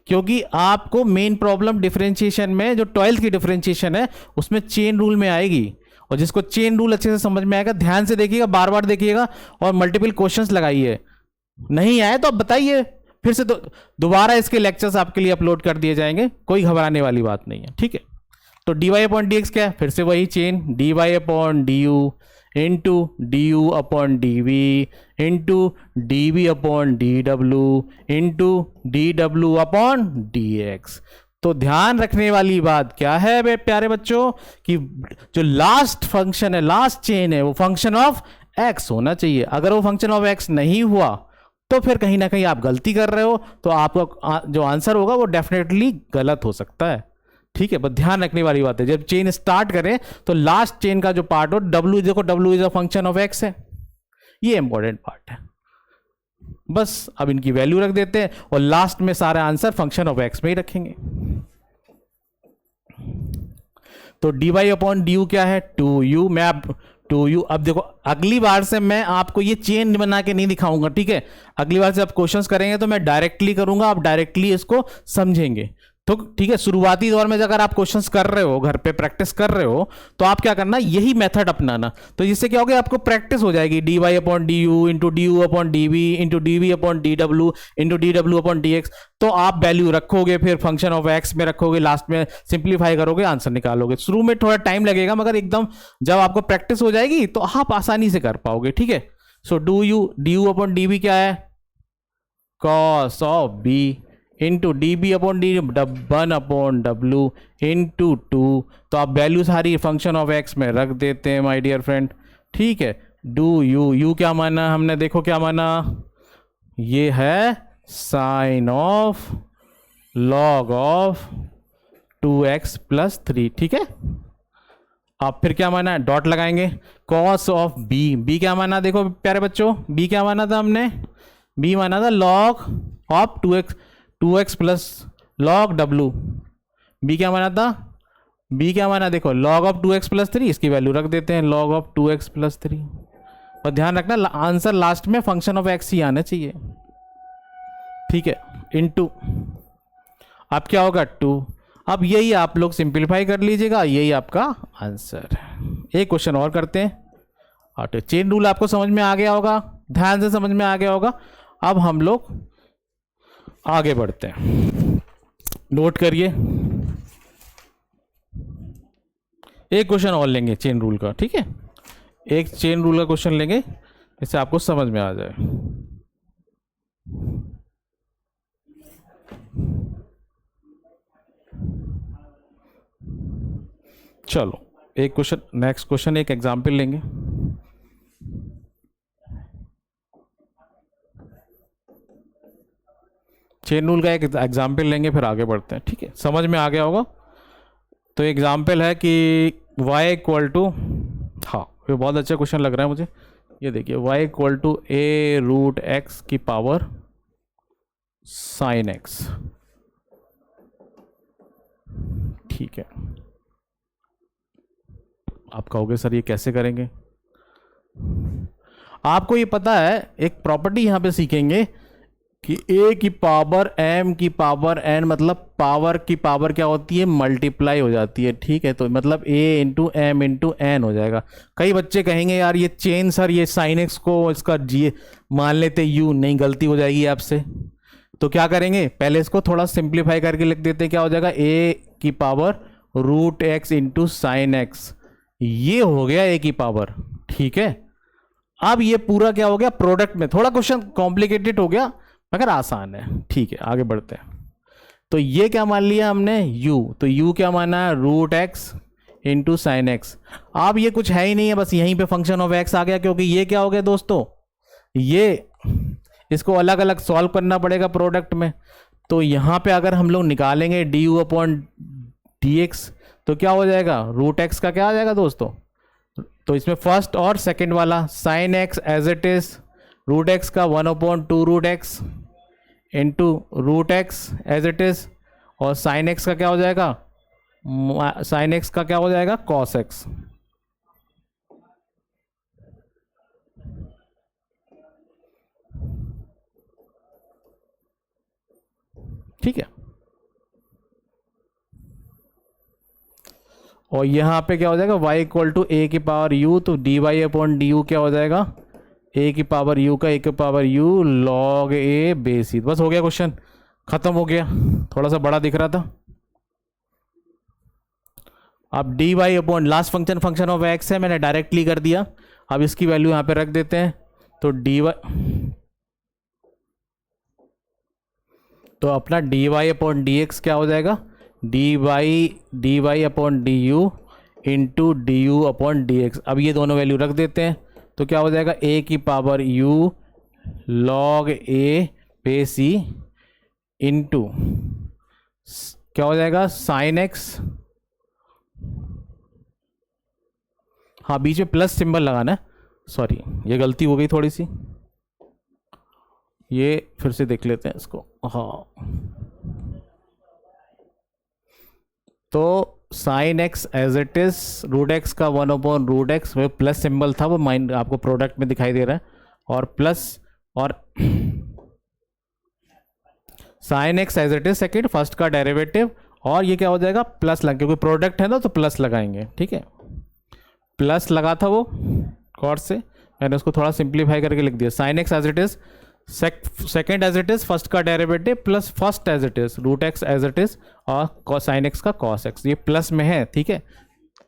S1: क्योंकि आपको मेन प्रॉब्लम डिफरेंशिएशन में जो 12th की डिफरेंशिएशन है उसमें चेन रूल में आएगी। और जिसको चेन रूल अच्छे से समझ में आएगा ध्यान से देखिएगा, बार बार देखिएगा और मल्टीपल क्वेश्चंस लगाइए। नहीं आए तो आप बताइए, फिर से दोबारा इसके लेक्चर्स आपके लिए अपलोड कर दिए जाएंगे, कोई घबराने वाली बात नहीं है, ठीक है। तो dy अपॉन dx क्या है? फिर से वही chain, dy upon du into du upon dv into dv upon dw into dw upon dx। तो ध्यान रखने वाली बात क्या है बे प्यारे बच्चों, कि जो लास्ट फंक्शन है, लास्ट चेन है, वो फंक्शन ऑफ x होना चाहिए। अगर वो फंक्शन ऑफ x नहीं हुआ तो फिर कहीं ना कहीं आप गलती कर रहे हो, तो आपका जो आंसर होगा वो डेफिनेटली गलत हो सकता है, ठीक है। बस ध्यान रखने वाली बात है, जब चेन स्टार्ट करें तो लास्ट चेन का जो पार्ट हो w, देखो w is a function of x है, ये इंपॉर्टेंट पार्ट है। बस अब इनकी वैल्यू रख देते हैं और लास्ट में सारा आंसर फंक्शन ऑफ x में ही रखेंगे। तो dy अपॉन du क्या है? 2u। मैं अब 2u, अब देखो अगली बार से मैं आपको ये चेन बना के नहीं दिखाऊंगा, ठीक है। अगली बार से आप क्वेश्चंस करेंगे तो मैं डायरेक्टली करूंगा, आप डायरेक्टली इसको समझेंगे, तो ठीक है। शुरुआती दौर में अगर आप क्वेश्चंस कर रहे हो, घर पे प्रैक्टिस कर रहे हो, तो आप क्या करना, यही मेथड अपनाना। तो जिससे क्या होगा, आपको प्रैक्टिस हो जाएगी। dy upon du into du upon dv into dv upon dw into dw upon dx। तो आप वैल्यू रखोगे, फिर फंक्शन ऑफ x में रखोगे, लास्ट में सिंप्लीफाई करोगे, आंसर निकालोगे। शुरू में थोड़ा टाइम लगेगा, मगर एकदम जब आपको प्रैक्टिस हो जाएगी तो आप आसानी से कर पाओगे, ठीक है। सो du अपॉन dv क्या है? cos of b into D upon D 1 upon w into 2। तो आप वैल्यू सारी फंक्शन ऑफ x में रख देते हैं माय डियर फ्रेंड, ठीक है। डू यू क्या माना हमने? देखो क्या माना, ये है sine of log of 2x plus 3, ठीक है। अब फिर क्या माना? डॉट लगाएंगे। कॉस ऑफ b क्या माना? देखो प्यारे बच्चों, b क्या माना था हमने? b माना था log of 2x plus log w। b क्या माना था? b क्या माना? देखो लॉग ऑफ 2x प्लस 3, इसकी वैल्यू रख देते हैं लॉग ऑफ 2x प्लस 3। और ध्यान रखना आंसर लास्ट में फंक्शन ऑफ x ही आना चाहिए, ठीक है। इनटू अब क्या होगा? 2। अब यही आप लोग सिंप्लीफाई कर लीजिएगा, यही आपका आंसर है। एक क्वेश्चन और करते हैं। तो चेन रूल आपको समझ में आ गया होगा, ध्यान से समझ में आ गया होगा। अब हम लोग आगे बढ़ते हैं, नोट करिए। एक क्वेश्चन और लेंगे चेन रूल का, ठीक है। एक चेन रूल का क्वेश्चन लेंगे, इससे आपको समझ में आ जाए। चलो एक क्वेश्चन, नेक्स्ट क्वेश्चन, एक एग्जाम्पल लेंगे। चेन रूल का एक एग्जाम्पल लेंगे, फिर आगे बढ़ते हैं, ठीक है। समझ में आ गया होगा। तो एग्जाम्पल है कि y इक्वल टू, हाँ ये बहुत अच्छा क्वेश्चन लग रहा है मुझे। ये देखिए y equal to a root x की पावर साइन x, ठीक है। आप कहोगे सर ये कैसे करेंगे? आपको ये पता है, एक प्रॉपर्टी यहां पे सीखेंगे कि a की पावर m की पावर n, मतलब पावर की पावर क्या होती है? मल्टीप्लाई हो जाती है, ठीक है। तो मतलब a into m into n हो जाएगा। कई बच्चे कहेंगे यार ये चेन सर, ये साइन x को इसका जी मान लेते u, नहीं गलती हो जाएगी आपसे। तो क्या करेंगे, पहले इसको थोड़ा सिंप्लीफाई करके लिख देते हैं। क्या हो जाएगा? a की power root x into sine x, ये हो गया a की पावर, ठीक है। अब ये पूरा क्या हो गया? प्रोडक्ट में। थोड़ा क्वेश्चन कॉम्प्लिकेटेड हो गया मगर आसान है, ठीक है। आगे बढ़ते हैं। तो ये क्या मान लिया हमने? u। तो u क्या माना? Root x into sine x. अब ये कुछ है ही नहीं है, बस यहीं पे फंक्शन ऑफ x आ गया, क्योंकि ये क्या हो गया दोस्तों, ये इसको अलग अलग सॉल्व करना पड़ेगा प्रोडक्ट में। तो यहाँ पे अगर हम लोग निकालेंगे du अपॉन dx, तो क्या हो जाएगा? रूट x का क्या आ जाएगा दोस्तों? तो इसमें फर्स्ट और सेकंड वाला sine x as it is, root x का 1 upon 2 root x into root x as it is, और साइन एक्स का क्या हो जाएगा, साइन एक्स का क्या हो जाएगा, कॉस एक्स। ठीक है, और यहाँ पे क्या हो जाएगा, y इक्वल टू ए की पावर u, तो d y upon d u क्या हो जाएगा, ए की पावर u का ए की power u log a base ई। बस हो गया, क्वेश्चन खत्म हो गया, थोड़ा सा बड़ा दिख रहा था। अब d y upon last function of x है, मैंने डायरेक्टली कर दिया। अब इसकी वैल्यू यहाँ पे रख देते हैं, तो डी वाई, तो अपना d y upon d x क्या हो जाएगा, d y upon d u into d u upon d x. अब ये दोनों वैल्यू रख देते हैं, तो क्या हो जाएगा, ए की पावर u लॉग ए पे सी इंटू क्या हो जाएगा, साइन एक्स, हाँ बीच में प्लस सिंबल लगाना है, सॉरी ये गलती हो गई थोड़ी सी, ये फिर से देख लेते हैं इसको। हाँ, तो sine x as it is, root x का 1 अपॉन रूट एक्स, वो प्लस सिंबल था, वो माइंड आपको प्रोडक्ट में दिखाई दे रहा है, और प्लस, और sine x as it is second, first का डेरिवेटिव, और ये क्या हो जाएगा, प्लस लग, क्योंकि प्रोडक्ट है ना तो प्लस लगाएंगे। ठीक है, प्लस लगा था वो कॉर्ड से, मैंने उसको थोड़ा सिंप्लीफाई करके लिख दिया, sine x as it is second as it is, first का derivative plus first as it is root x as it is, और साइन एक्स का कॉस एक्स, ये प्लस में है। ठीक है,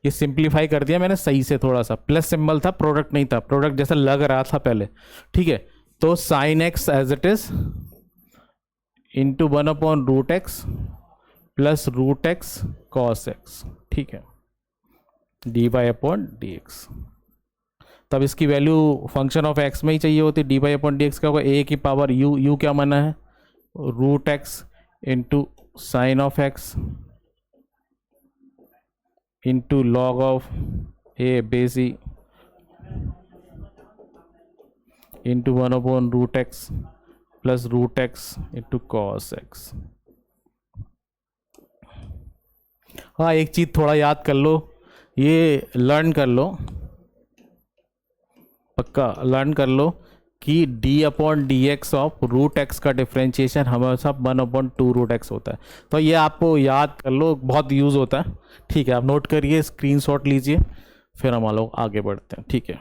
S1: ये सिंप्लीफाई कर दिया मैंने सही से, थोड़ा सा प्लस सिंबल था, प्रोडक्ट नहीं था, प्रोडक्ट जैसा लग रहा था पहले। ठीक है, तो sine x as it is into 1 upon root x plus root x cos x. ठीक है, d y upon d x, तब इसकी वैल्यू फंक्शन ऑफ एक्स में ही चाहिए होती, d y upon d x क्या होगा, ए की पावर यू, यू क्या माना है, root x into sine of x into log of a base e into 1 upon root x plus root x into cos x. हाँ, एक चीज़ थोड़ा याद कर लो, ये लर्न कर लो, पक्का लर्न कर लो कि d upon d x of root x का डिफ्रेंशिएशन हमेशा 1 अपॉन 2 रूट एक्स होता है, तो ये आपको याद कर लो, बहुत यूज़ होता है। ठीक है, आप नोट करिए, स्क्रीनशॉट लीजिए, फिर हम लोग आगे बढ़ते हैं। ठीक है,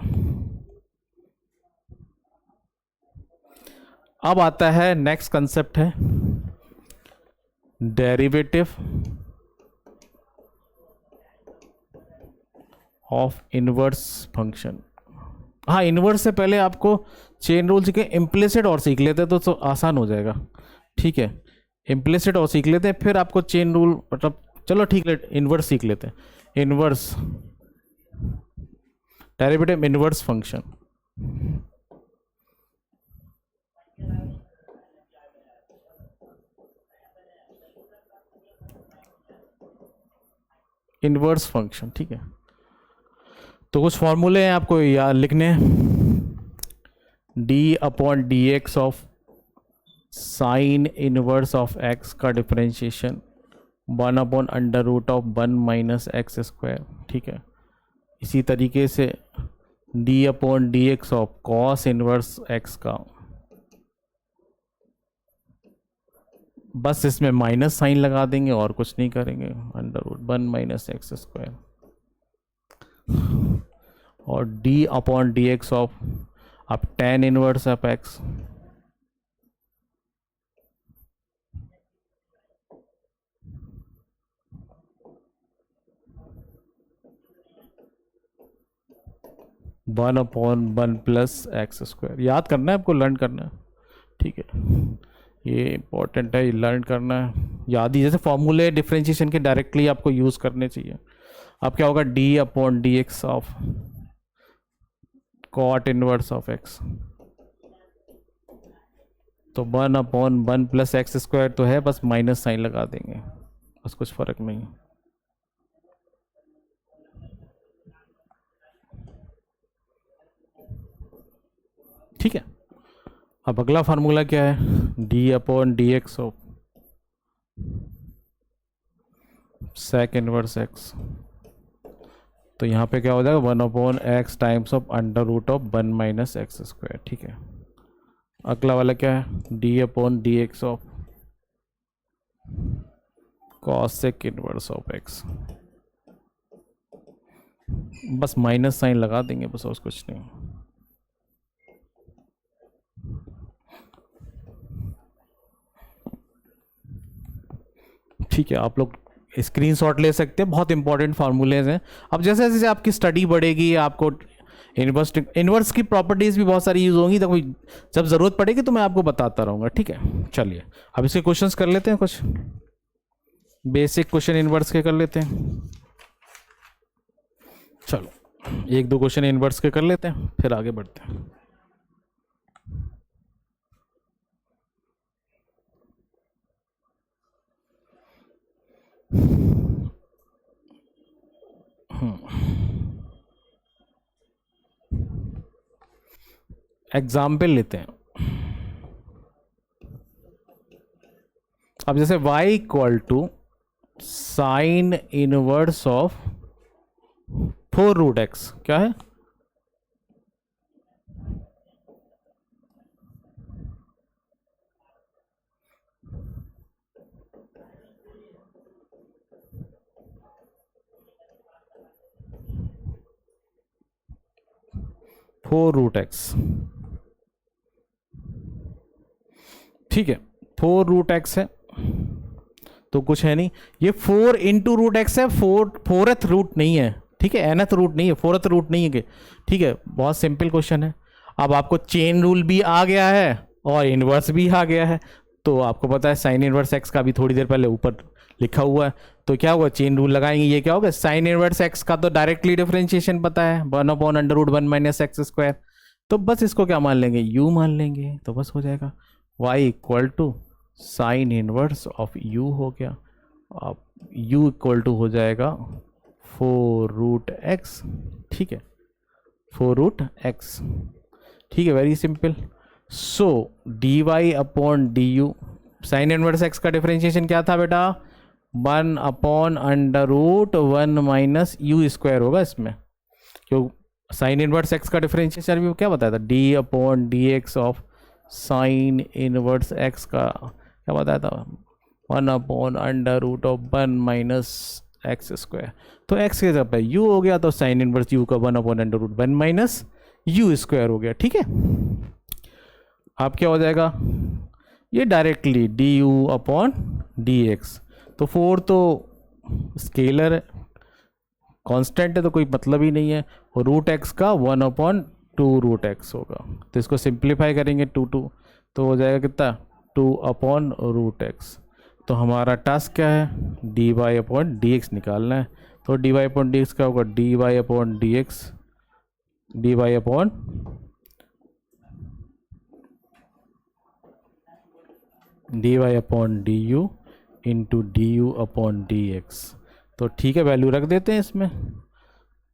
S1: अब आता है नेक्स्ट कंसेप्ट है डेरिवेटिव ऑफ इनवर्स फंक्शन। हाँ, इनवर्स से पहले आपको चेन रूल सीखे, इम्प्लिसिट और सीख लेते हैं तो आसान हो जाएगा। ठीक है, इम्प्लिसिट और सीख लेते हैं, फिर आपको चेन रूल, मतलब चलो ठीक है, इनवर्स सीख लेते हैं। Inverse derivative inverse function, inverse function. ठीक है, तो कुछ फॉर्मूले हैं आपको याद लिखने, d upon d x of sine inverse of x का differentiation 1 upon under root of 1 minus x square. ठीक है, इसी तरीके से d upon d x of cos inverse x का, बस इसमें माइनस साइन लगा देंगे और कुछ नहीं करेंगे, under root 1 minus x square, और d upon d x of अब tan inverse of x, one upon 1 plus x square. याद करना है आपको, लर्न करना है। ठीक है, ये इंपॉर्टेंट है, लर्न करना है, याद ही, जैसे फॉर्मूले डिफरेंशिएशन के डायरेक्टली आपको यूज़ करने चाहिए। अब क्या होगा, d upon d x of cot inverse of x, तो 1 अपॉन 1 प्लस एक्स स्क्वायर तो है, बस माइनस साइन लगा देंगे, बस कुछ फर्क नहीं है। ठीक है, अब अगला फार्मूला क्या है, d upon d x of sec inverse x. तो यहाँ पे क्या हो जाएगा, 1/x times of under root of 1 minus x square. ठीक है, अगला वाला क्या है, d upon d x of cosec inverse of x. बस माइनस साइन लगा देंगे बस, और कुछ नहीं। ठीक है, आप लोग स्क्रीनशॉट ले सकते हैं, बहुत इंपॉर्टेंट फार्मूलेज हैं। अब जैसे जैसे आपकी स्टडी बढ़ेगी आपको इन्वर्स की प्रॉपर्टीज भी बहुत सारी यूज होंगी, तो जब जरूरत पड़ेगी तो मैं आपको बताता रहूँगा। ठीक है, चलिए अब इसके क्वेश्चंस कर लेते हैं, कुछ बेसिक क्वेश्चन इन्वर्स के कर लेते हैं। चलो एक दो क्वेश्चन इन्वर्स के कर लेते हैं, फिर आगे बढ़ते हैं। एग्जाम्पल लेते हैं। अब जैसे y equal to sine inverse of 4√x क्या है, (4√x). ठीक है, 4√x है तो कुछ है नहीं, ये 4 इंटू √x है, 4th रूट नहीं है। ठीक है, nth रूट नहीं है, 4th रूट नहीं है। ठीक है, बहुत सिंपल क्वेश्चन है। अब आपको चेन रूल भी आ गया है और इन्वर्स भी आ गया है, तो आपको पता है साइन इनवर्स एक्स का भी थोड़ी देर पहले ऊपर लिखा हुआ है, तो क्या होगा, चेन रूल लगाएंगे, ये क्या होगा, साइन इनवर्स एक्स का तो डायरेक्टली डिफरेंशिएशन पता है, 1/√1 माइनस एक्स स्क्वायर। तो बस इसको क्या मान लेंगे, u मान लेंगे, तो बस हो जाएगा y equal to sine inverse of u हो गया। अब u इक्वल टू हो जाएगा 4√x। ठीक है, 4√x। ठीक है, very simple. So d y upon d u, sine inverse x का डिफरेंशिएशन क्या था बेटा, 1/√1 माइनस यू स्क्वायर होगा इसमें, क्यों साइन इनवर्स एक्स का डिफरेंशिएशन भी क्या बताया था, D upon d x of sine inverse x का क्या बताया था, 1/√1 माइनस एक्स स्क्वायर। तो एक्स के जब यू हो गया तो साइन इनवर्स यू का 1/√1 माइनस यू स्क्वायर हो गया। ठीक है, अब क्या हो जाएगा, ये directly D u upon d x. तो 4 तो स्केलर है, कांस्टेंट है, तो कोई मतलब ही नहीं है, और √x का 1/2√x होगा। तो इसको सिंप्लीफाई करेंगे 2 तो हो जाएगा कितना, 2/√x। तो हमारा टास्क क्या है, d y upon d x निकालना है। तो d y upon d x क्या होगा, d y upon d x, d y upon d u into d u upon d x. तो ठीक है, वैल्यू रख देते हैं इसमें,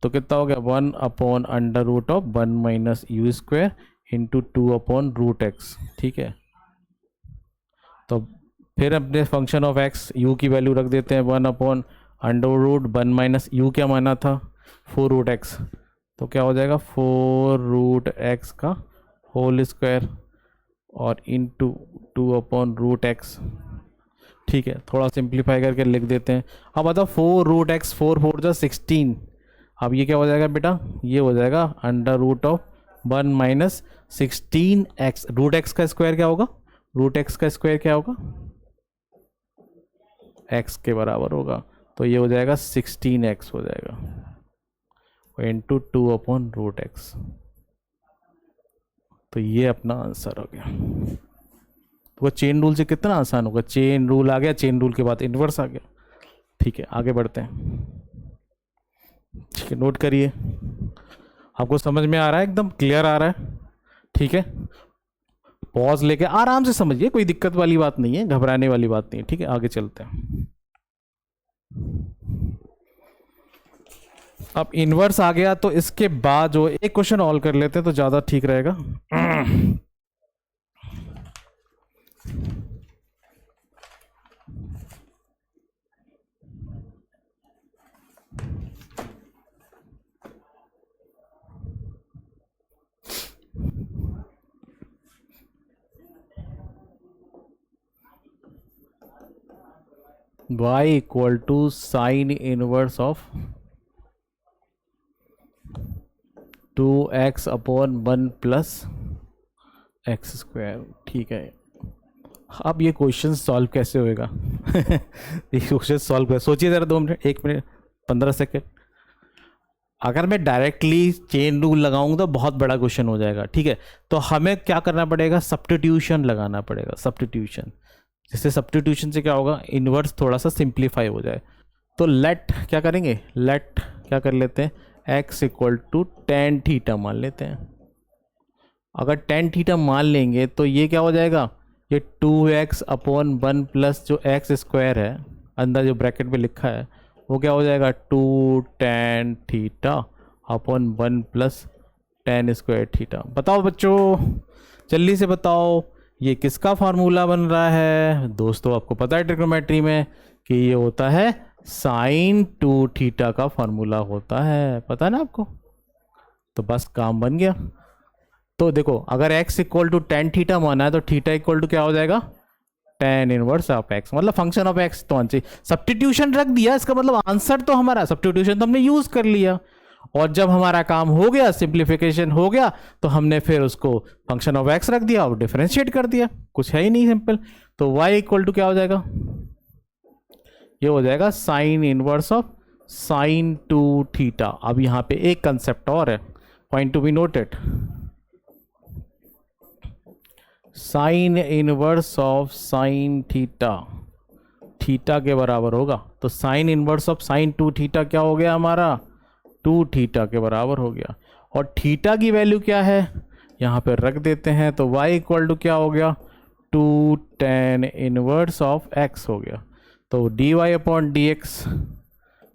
S1: तो कितना हो गया, 1/√1 minus you square into 2/√x। ठीक है, तो फिर अपने फंक्शन ऑफ x u की वैल्यू रख देते हैं, 1/√1 माइनस यू क्या माना था, 4√x। तो क्या हो जाएगा, 4√x का होल स्क्वायर और इंटू 2/√x। ठीक है, थोड़ा सिंप्लीफाई करके लिख देते हैं। अब बताओ 4√x, 4 जा 16। अब ये क्या हो जाएगा बेटा, ये हो जाएगा √1 माइनस 16x। √x का स्क्वायर क्या होगा, √x का स्क्वायर क्या होगा, x के बराबर होगा, तो ये हो जाएगा 16x हो जाएगा इंटू 2/√x। तो ये अपना आंसर हो गया। तो चेन रूल से कितना आसान होगा, चेन रूल आ गया, चेन रूल के बाद इन्वर्स आ गया। ठीक है, आगे बढ़ते हैं। ठीक है, नोट करिए, आपको समझ में आ रहा है, एकदम क्लियर आ रहा है। ठीक है, पॉज लेके आराम से समझिए, कोई दिक्कत वाली बात नहीं है, घबराने वाली बात नहीं है। ठीक है, आगे चलते हैं। अब इन्वर्स आ गया, तो इसके बाद जो एक क्वेश्चन ऑल कर लेते हैं तो ज़्यादा ठीक रहेगा। y equal to sine inverse of 2x upon 1 plus x square. ठीक है, अब ये क्वेश्चन सॉल्व कैसे होएगा? ये क्वेश्चन सॉल्व कर, सोचिए ज़रा 2 मिनट, 1 मिनट 15 सेकेंड। अगर मैं डायरेक्टली चेन रूल लगाऊंगा तो बहुत बड़ा क्वेश्चन हो जाएगा। ठीक है, तो हमें क्या करना पड़ेगा? सब्स्टिट्यूशन लगाना पड़ेगा, सब्स्टिट्यूशन। जैसे सब्स्टिट्यूशन से क्या होगा, इन्वर्स थोड़ा सा सिंप्लीफाई हो जाए। तो लेट क्या करेंगे, लेट क्या कर लेते हैं, x equal to tan theta मान लेते हैं। अगर टेन थीटा मान लेंगे तो ये क्या हो जाएगा, ये 2x अपॉन 1 प्लस जो एक्स स्क्वायर है अंदर जो ब्रैकेट में लिखा है वो क्या हो जाएगा, 2 tan theta upon 1 plus tan square theta. बताओ बच्चों, जल्दी से बताओ ये किसका फार्मूला बन रहा है? दोस्तों आपको पता है ट्रिग्नोमेट्री में कि ये होता है साइन 2 थीटा का फार्मूला होता है, पता है ना आपको? तो बस काम बन गया। तो देखो अगर x equal to tan theta माना है तो थीटा इक्वल टू क्या हो जाएगा, टेन इनवर्स ऑफ x, मतलब फंक्शन ऑफ x। तो आंसर सब्स्टिट्यूशन रख दिया, इसका मतलब आंसर तो हमारा सब्स्टिट्यूशन तो हमने यूज कर लिया, और जब हमारा काम हो गया, सिंप्लीफिकेशन हो गया, तो हमने फिर उसको फंक्शन ऑफ x रख दिया और डिफरेंशिएट कर दिया, कुछ है ही नहीं, सिंपल। तो y इक्वल टू क्या हो जाएगा, ये हो जाएगा sign inverse of sine 2 theta. अब यहाँ पे एक कंसेप्ट और है, point to be noted, sign inverse of sine theta, theta के बराबर होगा। तो sine inverse of sine 2 theta क्या हो गया हमारा, 2 थीटा के बराबर हो गया। और थीटा की वैल्यू क्या है, यहाँ पे रख देते हैं। तो y इक्वल टू क्या हो गया, 2 tan इनवर्स ऑफ x हो गया। तो dy अपॉन डी एक्स,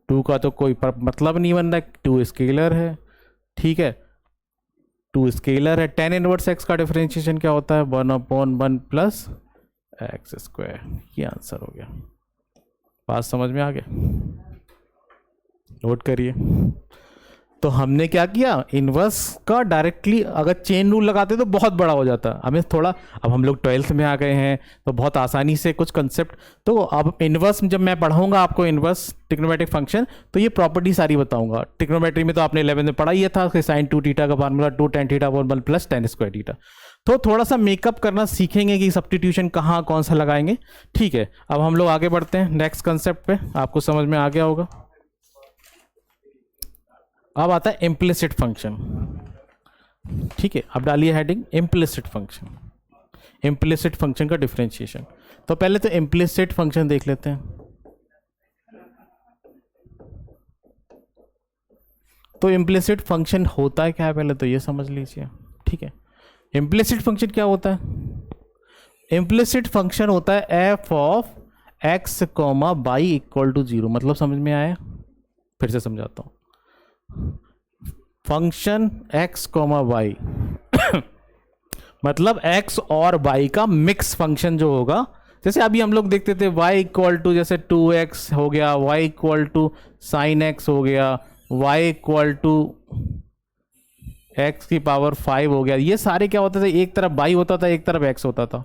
S1: 2 का तो कोई मतलब नहीं बन रहा, 2 स्केलर है। ठीक है, 2 स्केलर है। tan इनवर्स x का डिफरेंशिएशन क्या होता है, 1 अपॉन 1 प्लस एक्स स्क्वायर। ये आंसर हो गया। बात समझ में आ गया? नोट करिए। तो हमने क्या किया, इनवर्स का डायरेक्टली अगर चेन रूल लगाते तो बहुत बड़ा हो जाता। हमें थोड़ा, अब हम लोग 12th में आ गए हैं तो बहुत आसानी से कुछ कंसेप्ट, तो अब इनवर्स जब मैं पढ़ाऊंगा आपको इनवर्स ट्रिग्नोमेट्रिक फंक्शन, तो ये प्रॉपर्टी सारी बताऊंगा। ट्रिग्नोमेट्री में तो आपने 11 में पढ़ा ही था कि साइन 2 थीटा का formula 2 tan theta upon 1 plus tan square theta. तो थोड़ा सा मेकअप करना सीखेंगे कि सब्स्टिट्यूशन कहाँ कौन सा लगाएंगे। ठीक है, अब हम लोग आगे बढ़ते हैं नेक्स्ट कंसेप्ट पे, आपको समझ में आ गया होगा। अब आता है इम्प्लिसिट फंक्शन। ठीक है, अब डालिए heading implicit function, implicit function का डिफरेंशिएशन। तो पहले तो इम्प्लिसिट फंक्शन देख लेते हैं। तो इम्प्लिसिट फंक्शन होता है क्या है, पहले तो ये समझ लीजिए। ठीक है, इम्प्लिसिट फंक्शन क्या होता है? इम्प्लिसिट फंक्शन होता है f of x comma y equal to 0। मतलब समझ में आया? फिर से समझाता हूं। फंक्शन x कॉमा वाई मतलब x और y का मिक्स फंक्शन जो होगा, जैसे अभी हम लोग देखते थे y इक्वल टू जैसे 2x हो गया, y equal to sine x हो गया, y इक्वल टू x की पावर 5 हो गया। ये सारे क्या होते थे, एक तरफ y होता था एक तरफ x होता था।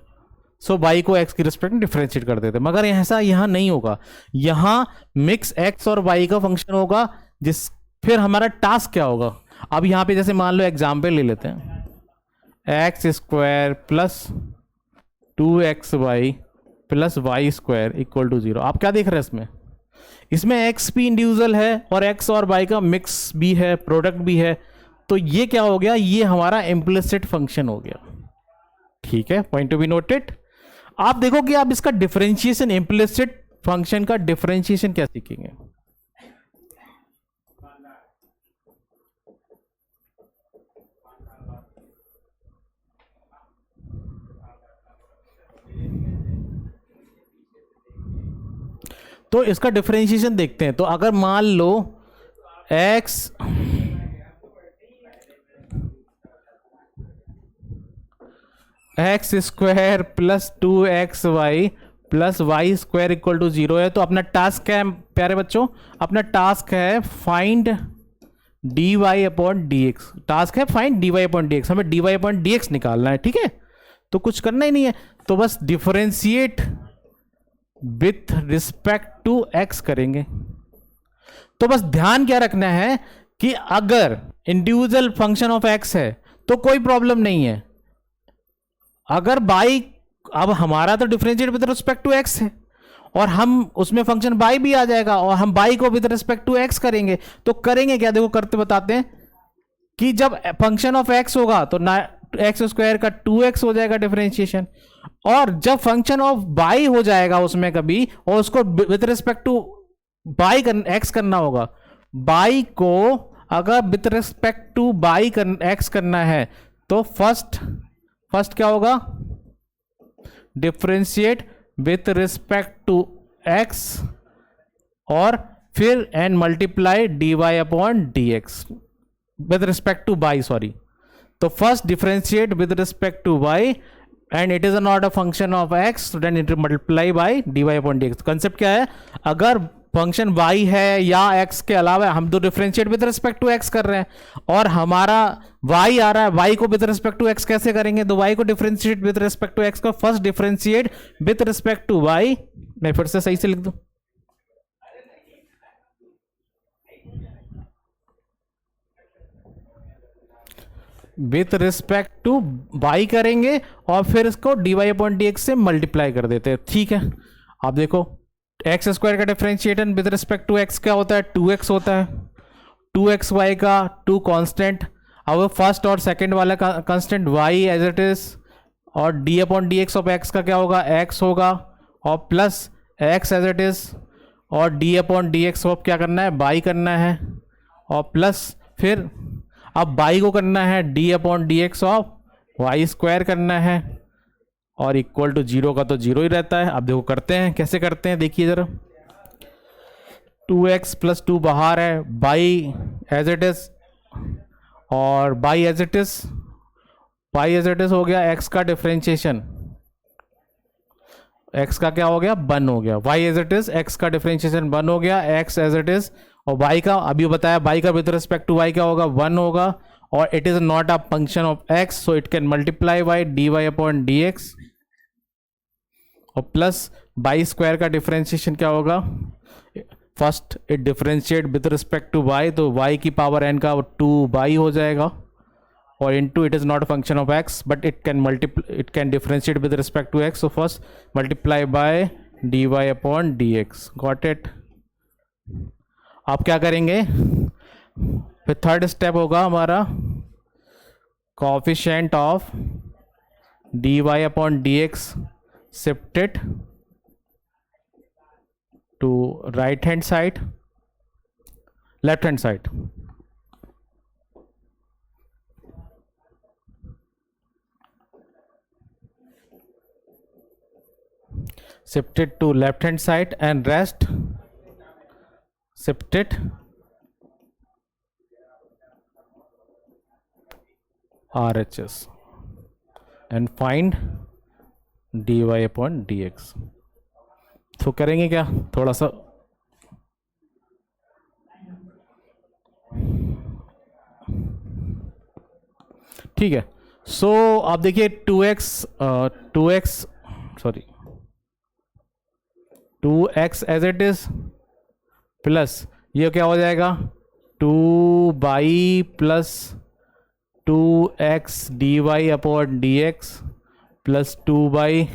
S1: सो y को x की रिस्पेक्ट में डिफरेंशिएट कर देते। मगर ऐसा यहाँ नहीं होगा, यहाँ मिक्स x और y का फंक्शन होगा। जिस फिर हमारा टास्क क्या होगा, अब यहाँ पे जैसे मान लो एग्जाम्पल ले लेते हैं, x square plus 2xy plus y square equal to 0। आप क्या देख रहे हैं इसमें, इसमें x भी इंडिविजुअल है और x और y का मिक्स भी है, प्रोडक्ट भी है। तो ये क्या हो गया, ये हमारा इम्प्लिसिट फंक्शन हो गया। ठीक है, पॉइंट टू बी नोटेड। आप देखो कि आप इसका डिफरेंशिएशन, इम्प्लिसिट फंक्शन का डिफरेंशिएशन क्या सीखेंगे। तो इसका डिफरेंशिएशन देखते हैं। तो अगर मान लो x x square plus 2xy plus y square equal to 0 है। तो अपना टास्क क्या है प्यारे बच्चों? अपना टास्क है find d y upon d x. Task है find d y upon d x, हमें d y upon d x निकालना है, ठीक है? तो कुछ करना ही नहीं है, तो बस differentiate with respect to x करेंगे। तो बस ध्यान क्या रखना है कि अगर इंडिविजुअल फंक्शन ऑफ एक्स है तो कोई प्रॉब्लम नहीं है। अगर बाई, अब हमारा तो differentiate with respect to x है और हम उसमें फंक्शन बाई भी आ जाएगा और हम बाई को विद रिस्पेक्ट टू एक्स करेंगे। तो करेंगे क्या, देखो करते बताते हैं कि जब फंक्शन ऑफ एक्स होगा तो ना एक्स स्क्वायर का 2x हो जाएगा डिफरेंशिएशन, और जब फंक्शन ऑफ बाई हो जाएगा उसमें कभी और उसको with respect to y x करना होगा, बाई को अगर with respect to y x करना है तो फर्स्ट क्या होगा, differentiate with respect to x और फिर and multiply d y upon d x with respect to y, sorry. तो first differentiate with respect to y and it is not a function of x, then it multiply by dy upon dx। Concept क्या है, अगर function y है या x के अलावा, हम तो differentiate with respect to x कर रहे हैं और हमारा y आ रहा है, y को विद रिस्पेक्ट टू x कैसे करेंगे, तो y को differentiate with respect to x को first differentiate with respect to y, मैं फिर से सही से लिख दूं, विथ रिस्पेक्ट टू बाई करेंगे और फिर इसको d y upon d x से मल्टीप्लाई कर देते हैं, ठीक है? आप देखो एक्स स्क्वायर का differentiation with respect to x क्या होता है, 2x होता है, 2xy का 2 कांस्टेंट, अब फर्स्ट और सेकंड वाला constant y as it is, और d upon d x of x का क्या होगा, x होगा, और plus x as it is, और d upon d x of क्या करना है, बाई करना है, और प्लस फिर अब बाई को करना है d upon d x of y square करना है, और इक्वल टू 0 का तो 0 ही रहता है। अब देखो करते हैं, कैसे करते हैं देखिए जरा, 2x प्लस 2 बाहर है, बाई एज इट इज, और y as it is, y as it is हो गया x का डिफरेंशिएशन, x का क्या हो गया, 1 हो गया, y as it is, x का डिफरेंशिएशन 1 हो गया, x एज इट इज, और y का अभी बताया, y का विद रिस्पेक्ट टू y क्या होगा, 1 होगा, और it is not a function of x, so it can multiply by d y upon d x, और प्लस बाई स्क्वायर का डिफरेंशिएशन क्या होगा, first it differentiate with respect to y, तो y की पावर n का 2 y हो जाएगा, और into it is not a function of x but it can differentiate with respect to x, so first multiply by d y upon d x, got it? आप क्या करेंगे, फिर third step होगा हमारा, coefficient of d y upon d x shifted to right hand side, left hand side, shifted to left hand side and rest shifted RHS and find dy upon dx। तो करेंगे क्या, थोड़ा सा ठीक है। सो आप देखिए 2x as it is plus ये क्या हो जाएगा 2 y plus 2x d y upon d x plus 2 by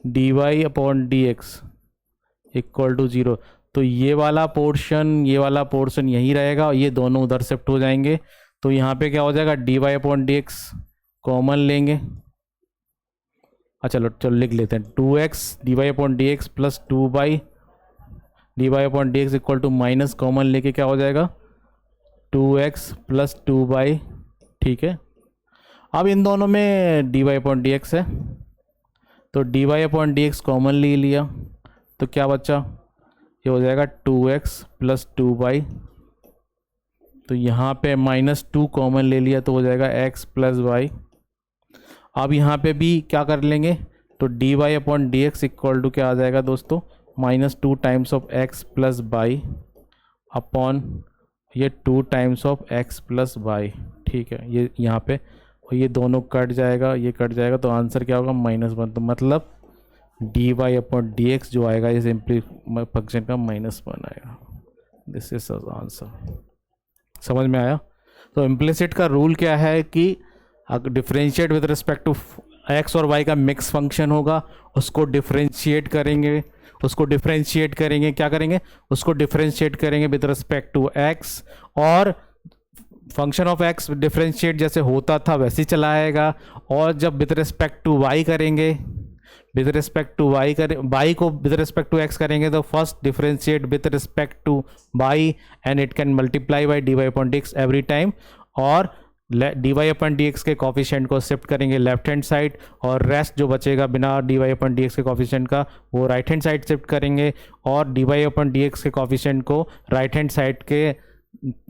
S1: d y upon d x equal to 0। तो ये वाला पोर्शन यही रहेगा और ये दोनों उधर शिफ्ट हो जाएंगे। तो यहाँ पे क्या हो जाएगा d y upon d x common लेंगे। चलो लिख लेते हैं 2x d y upon d x plus 2 by d y upon d x equal to minus common लेके क्या हो जाएगा 2x प्लस 2 बाई। ठीक है, अब इन दोनों में d y upon d x है तो d y upon d x common ले लिया तो क्या बचा, ये हो जाएगा 2x प्लस 2 बाई। तो यहाँ पे -2 कॉमन ले लिया तो हो जाएगा x प्लस वाई। अब यहाँ पे भी क्या कर लेंगे, तो d y upon d x equal to क्या आ जाएगा दोस्तों, -2 times of x plus y upon ये 2 times of x plus y. ठीक है, ये यहाँ पे और ये दोनों कट जाएगा, ये कट जाएगा, तो आंसर क्या होगा -1। तो मतलब d y upon d x जो आएगा ये सिंपली फंक्शन का -1 आएगा। This is answer. समझ में आया? तो इम्प्लिसिट का रूल क्या है कि अगर differentiate with respect to x और वाई का मिक्स फंक्शन होगा, उसको डिफरेंशिएट करेंगे, क्या करेंगे, उसको डिफरेंशिएट करेंगे विद रिस्पेक्ट टू एक्स, और फंक्शन ऑफ एक्स डिफरेंशिएट जैसे होता था वैसे ही चला आएगा। और जब विद रिस्पेक्ट टू वाई करेंगे, वाई को विद रिस्पेक्ट टू एक्स करेंगे, तो first differentiate with respect to y and it can multiply by d y upon d x every time, और d y upon d x के coefficient को shift करेंगे left hand side, और rest जो बचेगा बिना d y upon d x के coefficient का वो राइट हैंड साइड शिफ्ट करेंगे, और d y upon d x के कॉफिशिएंट को राइट हैंड साइड के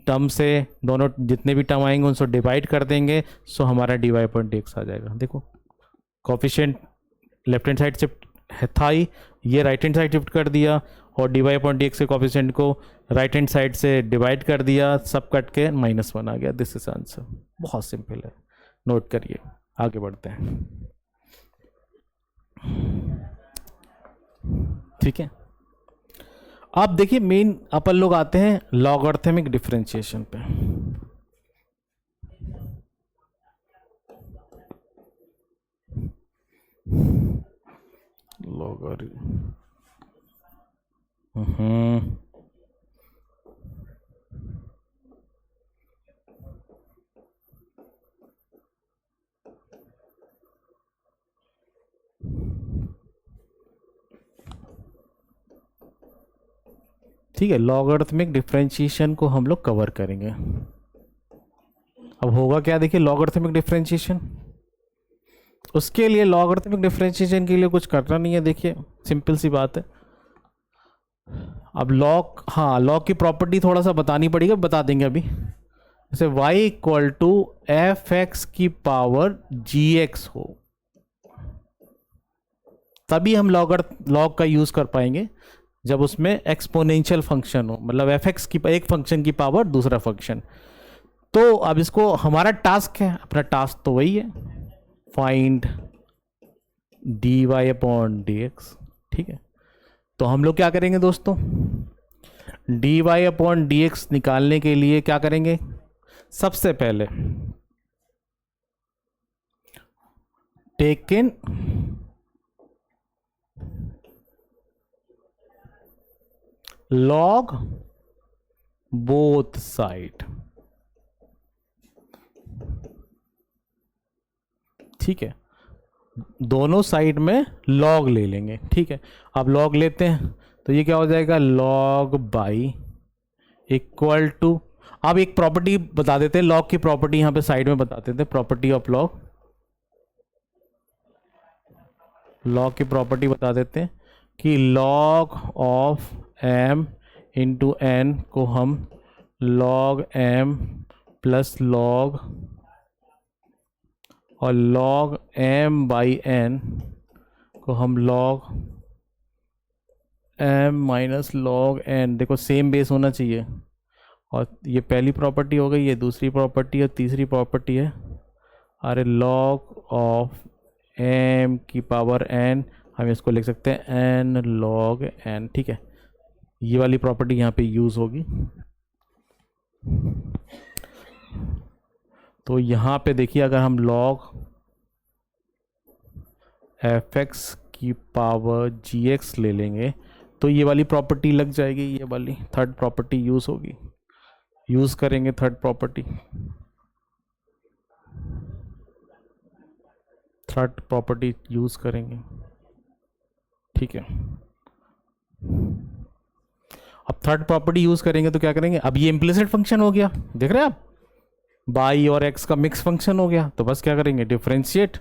S1: टर्म से दोनों जितने भी टर्म आएंगे उनको डिवाइड कर देंगे। सो हमारा d y upon d x आ जाएगा। देखो coefficient left hand side shift था ही, ये राइट हैंड साइड शिफ्ट कर दिया, और d y upon d x के कॉफिशिएंट को राइट हैंड साइड से डिवाइड कर दिया, सब कट के -1 आ गया। This is answer. बहुत सिंपल है, नोट करिए। आगे बढ़ते हैं। ठीक है, अब देखिए मेन अपन लोग आते हैं लॉगरिथमिक डिफरेंशिएशन पे। ठीक है, लॉगरिथमिक डिफरेंशिएशन को हम लोग कवर करेंगे। अब होगा क्या, देखिए लॉगरिथमिक डिफरेंशिएशन, उसके लिए लॉगरिथमिक डिफरेंशिएशन के लिए कुछ करना नहीं है। देखिए सिंपल सी बात है। अब लॉग, हाँ लॉग की प्रॉपर्टी थोड़ा सा बतानी पड़ेगी, बता देंगे अभी। जैसे y equal to f x की पावर जी एक्स हो, तभी हम लॉग का यूज कर पाएंगे जब उसमें एक्सपोनेंशियल फंक्शन हो, मतलब एफ एक्स की एक फंक्शन की पावर दूसरा फंक्शन। तो अब इसको हमारा टास्क है, अपना टास्क तो वही है, find d y upon d x. ठीक है, तो हम लोग क्या करेंगे दोस्तों, d y upon d x निकालने के लिए क्या करेंगे, सबसे पहले take in log both side. ठीक है, दोनों साइड में लॉग ले लेंगे। ठीक है, अब लॉग लेते हैं तो ये क्या हो जाएगा, लॉग बाई इक्वल टू, अब एक प्रॉपर्टी बता देते हैं, लॉग की प्रॉपर्टी यहां पे साइड में बता देते हैं, प्रॉपर्टी ऑफ लॉग, लॉग की प्रॉपर्टी बता देते हैं कि log of m into n को हम लॉग m प्लस लॉग, और log m बाई n को हम log m minus log n, देखो सेम बेस होना चाहिए। और ये पहली प्रॉपर्टी हो गई, ये दूसरी प्रॉपर्टी है, तीसरी प्रॉपर्टी है, अरे log ऑफ m की पावर n, हम इसको लिख सकते हैं n log n। ठीक है, ये वाली प्रॉपर्टी यहाँ पे यूज़ होगी। तो यहाँ पे देखिए अगर हम log एफ एक्स की पावर जी एक्स ले लेंगे तो ये वाली प्रॉपर्टी लग जाएगी, ये वाली थर्ड प्रॉपर्टी यूज़ होगी, यूज़ करेंगे third property, third property use करेंगे। ठीक है, अब थर्ड प्रॉपर्टी यूज़ करेंगे तो क्या करेंगे, अब ये इम्प्लिसिट फंक्शन हो गया, देख रहे हैं आप, बाई और एक्स का मिक्स फंक्शन हो गया। तो बस क्या करेंगे, differentiate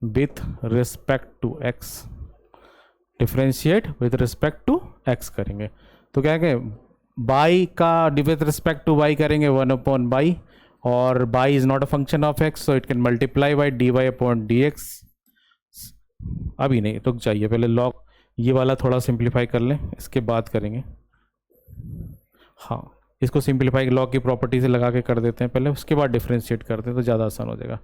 S1: with respect to x, differentiate with respect to x करेंगे। तो क्या है, बाई का विथ रिस्पेक्ट टू वाई करेंगे 1/बाई, और y is not a function of x, so it can multiply by d y upon d x. अभी नहीं, रुक जाइए, पहले लॉग ये वाला थोड़ा सिंप्लीफाई कर लें, इसके बाद करेंगे। हाँ, इसको सिंप्लीफाई लॉग की प्रॉपर्टी से लगा के कर देते हैं पहले, उसके बाद डिफ्रेंशिएट करते हैं तो ज़्यादा आसान हो जाएगा।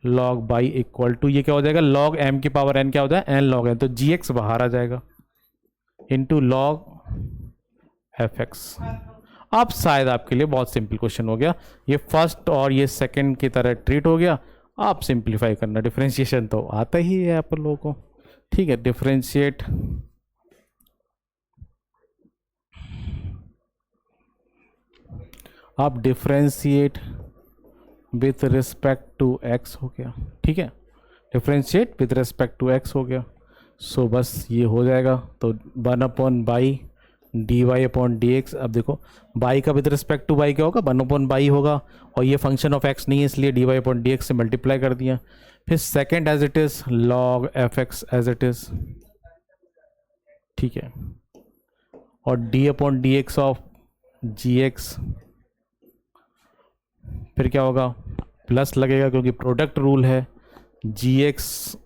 S1: लॉग बाई इक्वल टू ये क्या हो जाएगा, लॉग एम की पावर एन क्या होता है, एन लॉग एन, तो जी एक्स बाहर आ जाएगा इंटू लॉग एफ एक्स। अब शायद आपके लिए बहुत सिंपल क्वेश्चन हो गया, ये फर्स्ट और ये सेकंड की तरह ट्रीट हो गया। आप सिंप्लीफाई करना, डिफरेंशिएशन तो आता ही है आप लोगों को, ठीक है। डिफरेंशिएट आप differentiate with respect to x हो गया, ठीक है, differentiate with respect to x हो गया। सो बस ये हो जाएगा, तो 1/बाई d y upon d x. अब देखो बाई का विद रिस्पेक्ट टू बाई क्या होगा, 1/बाई होगा, और ये फंक्शन ऑफ एक्स नहीं है इसलिए d y upon d x से मल्टीप्लाई कर दिया। फिर second as it is log f x as it is, ठीक है, और d upon d x of g x, फिर क्या होगा, प्लस लगेगा क्योंकि प्रोडक्ट रूल है, जी एक्स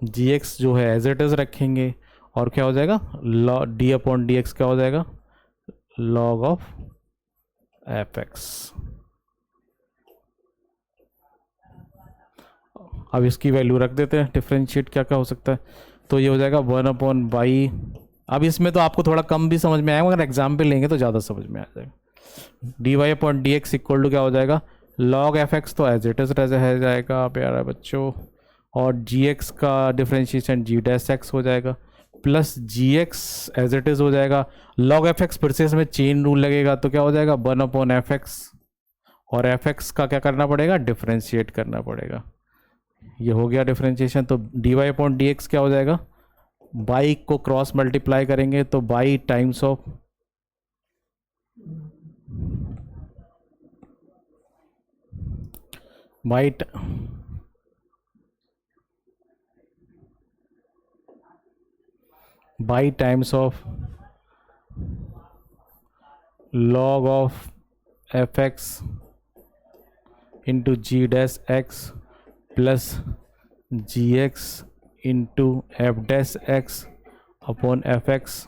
S1: जी एक्स जो है एज इट इज रखेंगे, और क्या हो जाएगा, log D upon d x क्या हो जाएगा, लॉग ऑफ एफ एक्स। अब इसकी वैल्यू रख देते हैं, डिफरेंशिएट क्या क्या हो सकता है, तो ये हो जाएगा 1/बाई। अब इसमें तो आपको थोड़ा कम भी समझ में आएगा, अगर एग्जाम्पल लेंगे तो ज़्यादा समझ में आ जाएगा। D y upon d x equal to क्या हो जाएगा, लॉग एफ एक्स तो एज इट इज रह जाएगा प्यारा बच्चों, और जी एक्स का डिफरेंशिएशन जी डैश एक्स हो जाएगा, plus g x as it is हो जाएगा, लॉग एफ एक्स फिर से इसमें चेन रूल लगेगा, तो क्या हो जाएगा 1/एफ एक्स, और एफ एक्स का क्या करना पड़ेगा, डिफरेंशिएट करना पड़ेगा। ये हो गया डिफरेंशिएशन, तो d y upon d x क्या हो जाएगा, बाई को क्रॉस मल्टीप्लाई करेंगे तो y times of y times of log of f x into g dash x plus g x into f dash x upon f x,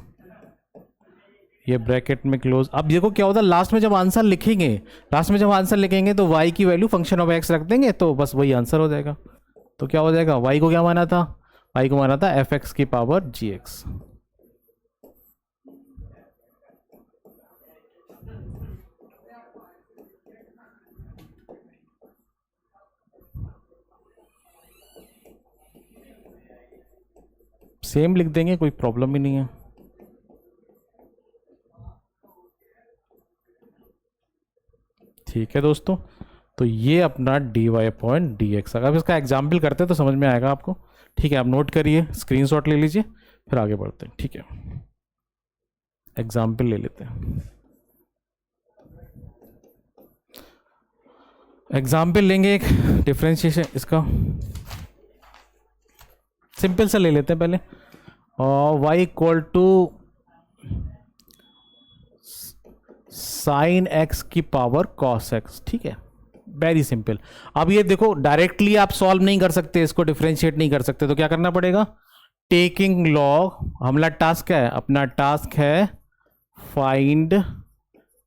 S1: ये bracket में close. अब देखो क्या होता है, लास्ट में जब आंसर लिखेंगे, तो y की वैल्यू फंक्शन ऑफ x रख देंगे, तो बस वही आंसर हो जाएगा। तो क्या हो जाएगा, y को क्या माना था, y को माना था एफ एक्स की पावर जी एक्स। सेम लिख देंगे, कोई प्रॉब्लम ही नहीं है। ठीक है दोस्तों, तो ये अपना d y upon d x, अगर इसका एग्जाम्पल करते हैं तो समझ में आएगा आपको। ठीक है, आप नोट करिए, स्क्रीनशॉट ले लीजिए, फिर आगे बढ़ते हैं। ठीक है, एग्जाम्पल ले लेते हैं। एग्जाम्पल लेंगे एक डिफरेंशिएशन, इसका सिंपल सा ले लेते हैं पहले, और y equal to sine x की पावर cos x। ठीक है, वेरी सिंपल। अब ये देखो डायरेक्टली आप सॉल्व नहीं कर सकते, इसको डिफरेंशिएट नहीं कर सकते, तो क्या करना पड़ेगा, टेकिंग लॉग। हमारा टास्क क्या है, अपना टास्क है find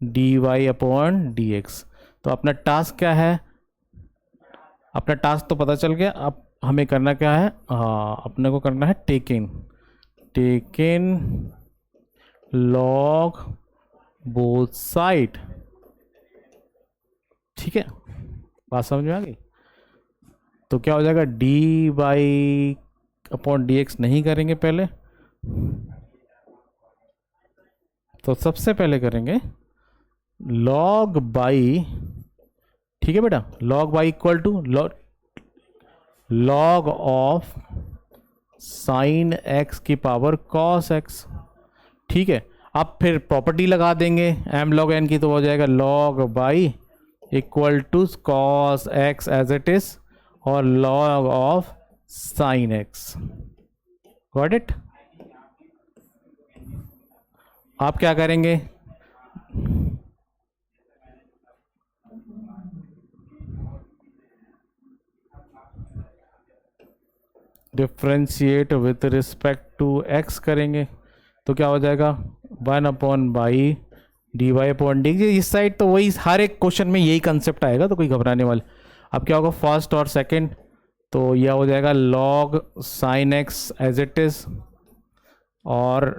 S1: d y upon d x. तो अपना टास्क क्या है, अपना टास्क तो पता चल गया, अब हमें करना क्या है, अपने को करना है टेकिंग लॉग बोथ साइड। ठीक है, बात समझ में आ गई। तो क्या हो जाएगा, D by upon d x नहीं करेंगे पहले, तो सबसे पहले करेंगे लॉग बाई। ठीक है बेटा, log y equal to log of sine x की पावर कॉस एक्स। ठीक है, अब फिर प्रॉपर्टी लगा देंगे एम लॉग एन की, तो हो जाएगा log y equal to cos x as it is और log of sine x. Got it. आप क्या करेंगे, differentiate with respect to x करेंगे तो क्या हो जाएगा 1/बाई डी वाई अपॉन डी। इस साइड तो वही हर एक क्वेश्चन में यही कंसेप्ट आएगा, तो कोई घबराने वाले। अब क्या होगा फर्स्ट और सेकंड, तो यह हो जाएगा log sine x as it is और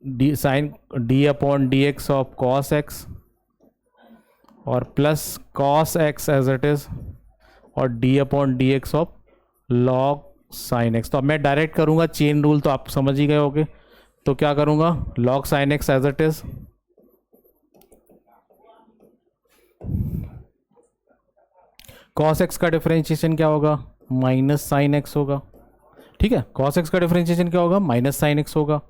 S1: d sine d upon d x of cos x और plus cos x as it is और d upon d x of log sine x. तो अब मैं डायरेक्ट करूंगा चेन रूल, तो आप समझ ही गए होगे। तो क्या करूंगा log sine x as it is cos x का डिफरेंशिएशन क्या होगा माइनस साइन एक्स होगा। ठीक है, कॉस एक्स का डिफरेंशिएशन क्या होगा माइनस साइन एक्स होगा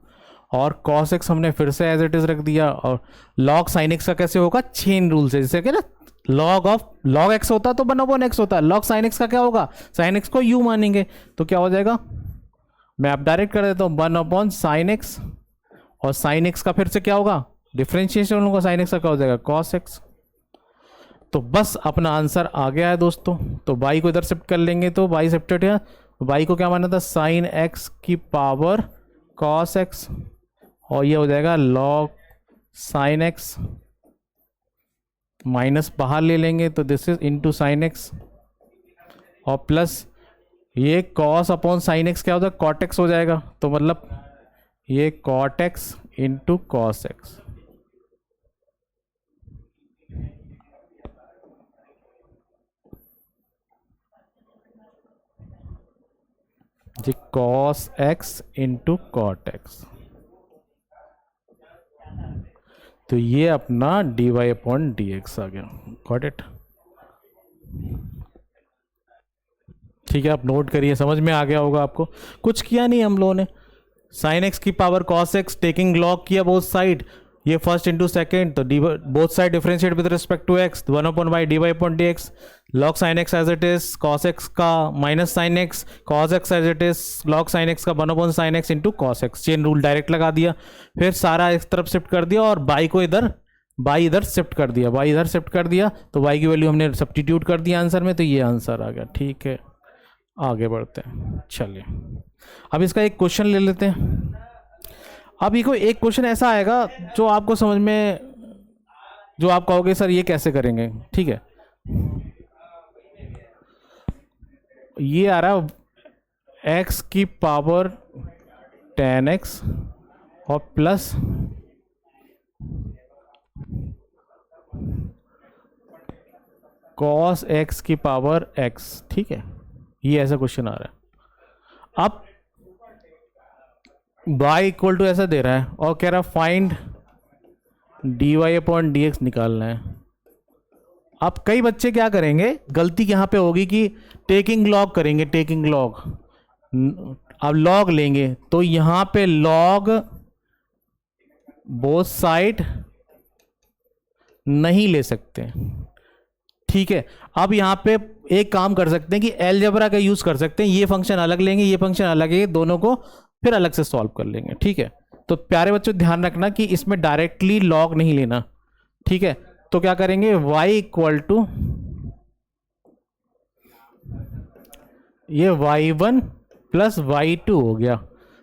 S1: और कॉस एक्स हमने फिर से एज इट इज रख दिया। और लॉग साइन एक्स का कैसे होगा चेन रूल से, जैसे कि ना लॉग ऑफ लॉग एक्स होता तो 1/x होता, लॉग साइन एक्स का क्या होगा साइन एक्स को यू मानेंगे तो क्या हो जाएगा, मैं आप डायरेक्ट कर देता हूँ 1/sin x और साइन एक्स का फिर से क्या होगा डिफरेंशिएशन होगा साइन एक्स का क्या हो जाएगा कॉस एक्स। तो बस अपना आंसर आ गया है दोस्तों। तो बाई को इधर शिफ्ट कर लेंगे तो बाई शिफ्टेड है, बाई को क्या माना था साइन एक्स की पावर कॉस एक्स और ये हो जाएगा लॉग साइन एक्स, माइनस बाहर ले लेंगे तो this is into sine x और प्लस ये कॉस अपॉन साइन एक्स क्या होता है कॉट एक्स हो जाएगा, तो मतलब ये cot x into cos x. जी cos x into cot x, तो ये अपना d y upon d x आ गया। गॉट इट, ठीक है, आप नोट करिए, समझ में आ गया होगा आपको। कुछ किया नहीं हम लोगों ने, साइन एक्स की power cos x taking log किया बोथ साइड, ये फर्स्ट इंटू सेकेंड, तो d both side differentiate with respect to x 1/बाई d y upon d x, log sine x as it is cos x का minus sine x cos x as it is log sine x का 1/sin x into cos x, chain rule direct लगा दिया, फिर सारा इस तरफ shift कर दिया और बाई को इधर बाई इधर शिफ्ट कर दिया, बाई इधर शिफ्ट कर दिया तो बाई की वैल्यू हमने सब्स्टिट्यूट कर दिया आंसर में, तो ये आंसर आ गया। ठीक है, आगे बढ़ते हैं। चलिए अब इसका एक क्वेश्चन ले लेते हैं। अब ये कोई एक क्वेश्चन ऐसा आएगा जो आपको समझ में, जो आप कहोगे सर ये कैसे करेंगे। ठीक है, ये आ रहा है x की पावर 10x और प्लस cos x की पावर x। ठीक है, ये ऐसा क्वेश्चन आ रहा है। अब y इक्वल टू ऐसा दे रहा है और कह रहा है find d y upon d x निकालना है। अब कई बच्चे क्या करेंगे, गलती यहाँ पे होगी कि टेकिंग लॉग करेंगे, टेकिंग लॉग, अब लॉग लेंगे तो यहाँ पे लॉग बोथ साइड नहीं ले सकते। ठीक है, अब यहाँ पे एक काम कर सकते हैं कि अलजेब्रा का यूज कर सकते हैं, ये फंक्शन अलग लेंगे ये फंक्शन अलग है, दोनों को फिर अलग से सॉल्व कर लेंगे। ठीक है, तो प्यारे बच्चों ध्यान रखना कि इसमें डायरेक्टली लॉग नहीं लेना। ठीक है, तो क्या करेंगे y इक्वल टू ये y1 प्लस y2 हो गया,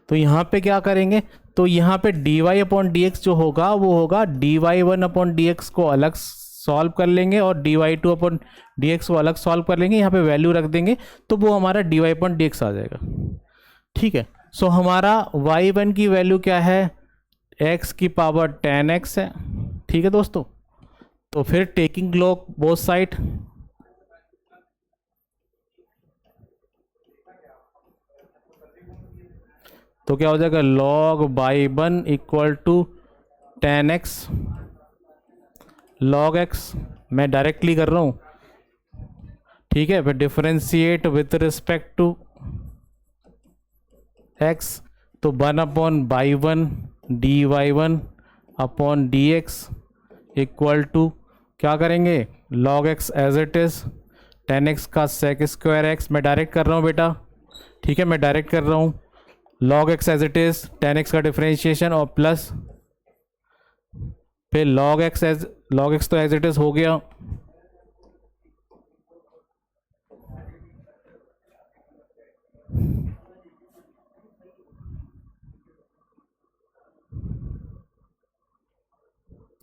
S1: तो यहाँ पे क्या करेंगे, तो यहाँ पे dy अपॉन डी एक्स जो होगा वो होगा dy1 अपॉन डी एक्स को अलग सॉल्व कर लेंगे और dy2 अपॉन डी एक्स को अलग सॉल्व कर लेंगे, यहाँ पे वैल्यू रख देंगे तो वो हमारा dy अपॉन डी एक्स आ जाएगा। ठीक है, सो हमारा y1 की वैल्यू क्या है x की पावर 10x है। ठीक है दोस्तों, तो फिर टेकिंग लॉग बोथ साइड, तो क्या हो जाएगा log y 1 equal to 10x log x, मैं डायरेक्टली कर रहा हूँ। ठीक है, फिर differentiate with respect to x, तो 1/बाई 1 d y 1 upon d x equal to क्या करेंगे log x as it is 10x का सेक स्क्वायर x, मैं डायरेक्ट कर रहा हूँ बेटा। ठीक है, मैं डायरेक्ट कर रहा हूँ log x as it is 10x का डिफरेंशिएशन और प्लस फिर log x तो एज इट इज हो गया,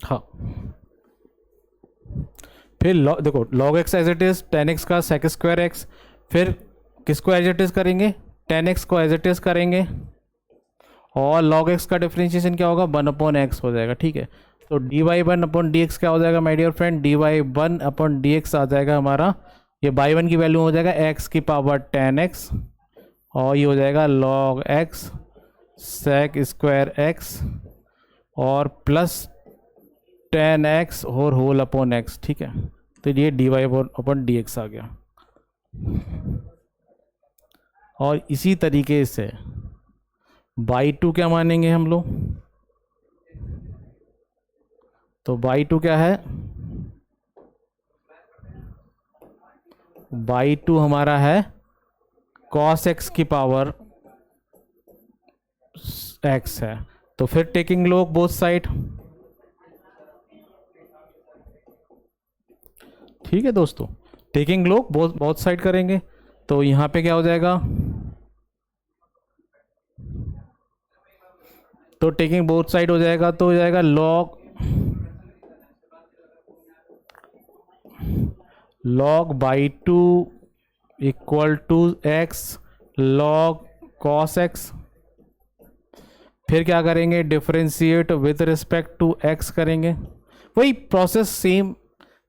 S1: हाँ। फिर देखो log x as it is, tan x का sec स्क्वायर x, फिर किसको एज इट इज करेंगे, tan x को एज इट इज करेंगे, और log x का डिफरेंशिएशन क्या होगा, 1/x हो जाएगा, ठीक है। तो dy1/dx क्या हो जाएगा माय डियर फ्रेंड, dy1/dx आ जाएगा हमारा, ये y1 की वैल्यू हो जाएगा x की पावर tan x, और ये हो जाएगा log x sec square x और प्लस tan x और होल अपॉन x, ठीक है। तो ये dy/dx आ गया। और इसी तरीके से y2 क्या मानेंगे हम लोग, तो y2 क्या है, y2 हमारा है cos x की पावर x है। तो फिर टेकिंग log बोथ साइड, ठीक है दोस्तों, टेकिंग log बोथ साइड करेंगे। तो यहाँ पे क्या हो जाएगा, तो टेकिंग बोथ साइड हो जाएगा, तो हो जाएगा log y2 equal to x log cos x। फिर क्या करेंगे, differentiate with respect to x करेंगे, वही प्रोसेस सेम।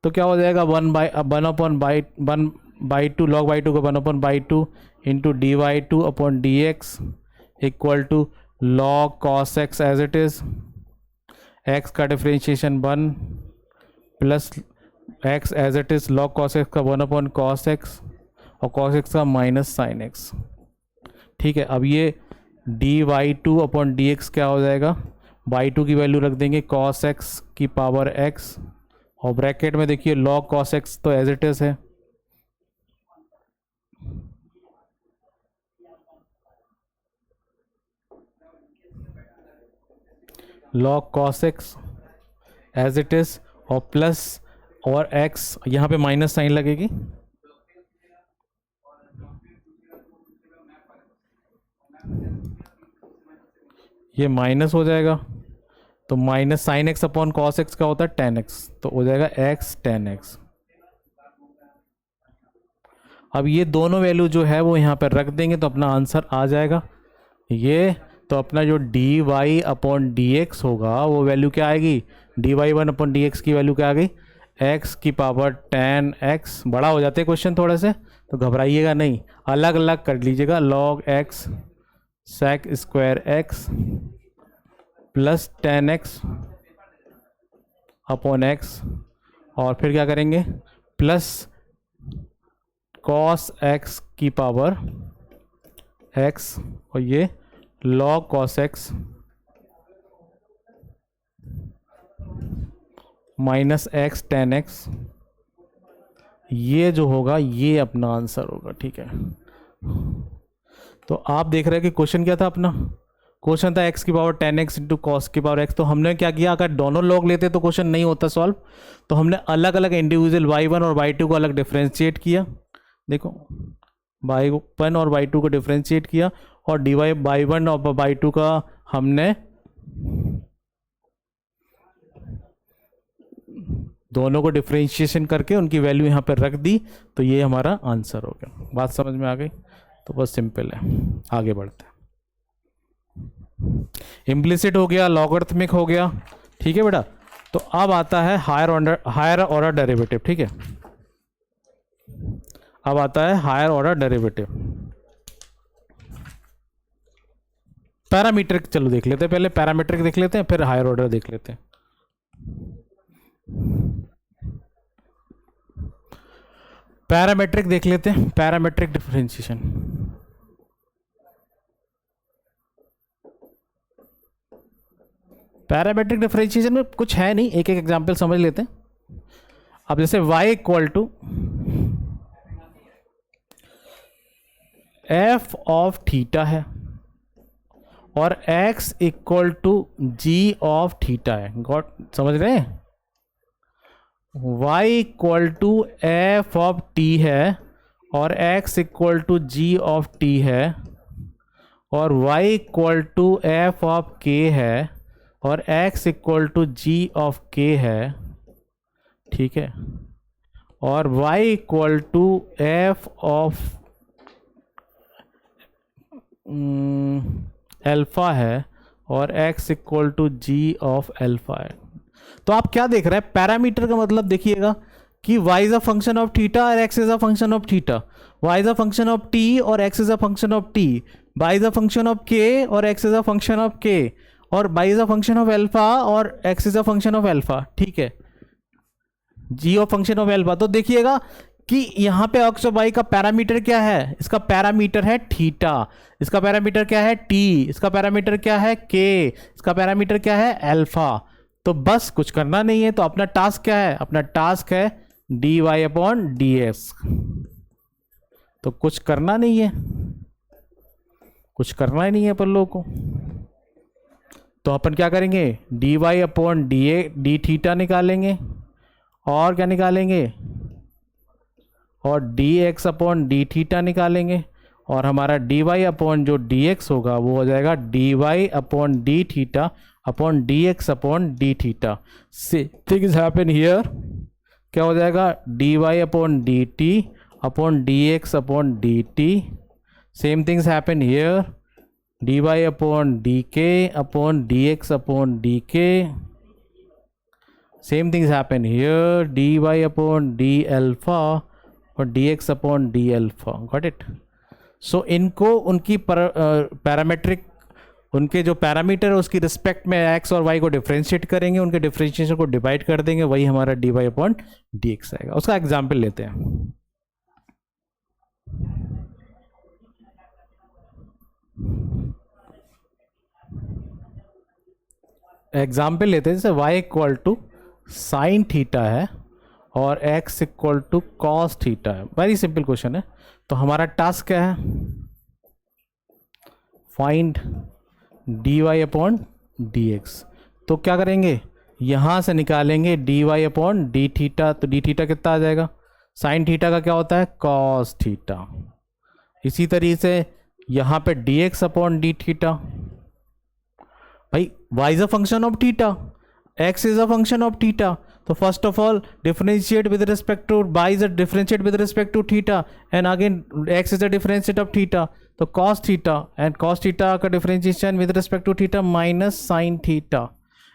S1: तो क्या हो जाएगा, 1/2 log y2 को 1/2 into dy2/dx equal to log cos x as it is, x का differentiation 1 plus x as it is log cos x का 1/cos x और cos x का माइनस sin x, ठीक है। अब ये dy2/dx क्या हो जाएगा, y2 की वैल्यू रख देंगे cos x की पावर x, और ब्रैकेट में देखिए log cos x तो एज इट इज है, log cos x as it is, और प्लस और x यहाँ पे माइनस साइन लगेगी, ये माइनस हो जाएगा। तो minus sine x upon cos x का होता है tan x, तो हो जाएगा x tan x। अब ये दोनों वैल्यू जो है वो यहाँ पर रख देंगे तो अपना आंसर आ जाएगा ये। तो अपना जो dy/dx होगा वो वैल्यू क्या आएगी, dy1/dx की वैल्यू क्या आ गई, x की पावर tan x। बड़ा हो जाते हैं क्वेश्चन थोड़े से, तो घबराइएगा नहीं, अलग अलग कर लीजिएगा, log x sec square x plus tan x upon x, और फिर क्या करेंगे, प्लस cos x की पावर x, और ये log cos x minus x tan x, ये जो होगा ये अपना आंसर होगा, ठीक है। तो आप देख रहे हैं कि क्वेश्चन क्या था अपना, क्वेश्चन था x की power tan x into cos की पावर x। तो हमने क्या किया, अगर दोनों लॉग लेते तो क्वेश्चन नहीं होता सॉल्व, तो हमने अलग अलग इंडिविजुअल y1 और y2 को अलग डिफरेंशिएट किया। देखो y1 और y2 को डिफरेंशिएट किया, और y1 और y2 का हमने दोनों को डिफरेंशिएशन करके उनकी वैल्यू यहाँ पर रख दी, तो ये हमारा आंसर हो गया। बात समझ में आ गई, तो बस सिंपल है, आगे बढ़ते हैं। इम्प्लिसिट हो गया, लॉगरिथमिक हो गया, ठीक है बेटा। तो अब आता है हायर ऑर्डर डेरिवेटिव, ठीक है। अब आता है हायर ऑर्डर डेरिवेटिव। पैरामीट्रिक चलो देख लेते हैं, पहले पैरामीट्रिक देख लेते हैं, फिर हायर ऑर्डर देख लेते हैं। पैरामीट्रिक देख लेते हैं, पैरामीट्रिक डिफरेंशिएशन। पैरामीट्रिक डिफरेंशिएशन में कुछ है नहीं, एक एक एग्जांपल समझ लेते हैं। अब जैसे y equal to f of theta है, और x equal to g of theta है। गॉट, समझ रहे हैं? y equal to f of t है और x equal to g of t है और y equal to f of k है और x equal to g of k है, ठीक है, और y equal to f of alpha है और x equal to g of alpha है। तो आप क्या देख रहे हैं? पैरामीटर का मतलब देखिएगा कि y is a function of theta और x is a function of theta, y is a function of t और x is a function of t, y is a function of k और x is a function of k, और y is a function of alpha और x is a function of alpha, ठीक है, g of function of alpha. तो देखिएगा कि यहाँ पे x और y का पैरामीटर क्या है? इसका पैरामीटर है थीटा, इसका पैरामीटर क्या है? t, इसका पैरामीटर क्या है? k, इसका पैरामीटर क्या है? अल्फा। तो बस कुछ करना नहीं है। तो अपना टास्क क्या है? अपना टास्क है dy अपॉन dx। तो कुछ करना नहीं है, कुछ करना ही नहीं है अपन लोगों को। तो अपन क्या करेंगे? dy अपॉन डी थीटा निकालेंगे और क्या निकालेंगे? और dx अपॉन डी थीटा निकालेंगे और हमारा dy अपॉन जो dx होगा वो हो जाएगा dy upon d theta upon dx upon d theta. Things happen here, क्या हो जाएगा? dy upon dt upon dx upon dt। Same things happen here, dy upon dk upon dx upon dk। Same things happen here, dy upon d alpha और dx upon d alpha. Got it? So इनको उनकी parametric, उनके जो parameter है उसकी respect में x और y को डिफरेंशिएट करेंगे, उनके डिफरेंशिएशन को डिवाइड कर देंगे, वही हमारा dy अपॉन dx आएगा। उसका एग्जाम्पल लेते हैं। एग्जाम्पल लेते हैं, जैसे y equal to sine theta है और x equal to cos theta है। वेरी सिंपल क्वेश्चन है। तो हमारा टास्क क्या है? Find dy upon dx। तो क्या करेंगे? यहाँ से निकालेंगे dy अपॉन डी थीटा। तो डी थीटा कितना आ जाएगा? साइन थीटा का क्या होता है? Cos theta. इसी तरीके से यहाँ पे dx अपॉन डी थीटा। भाई y is a function of theta, x is a function of theta. तो first of all differentiate with respect to y is a differentiate with respect to theta and again x is a differentiate of theta. तो cos theta and cos theta का differentiation with respect to theta minus sin theta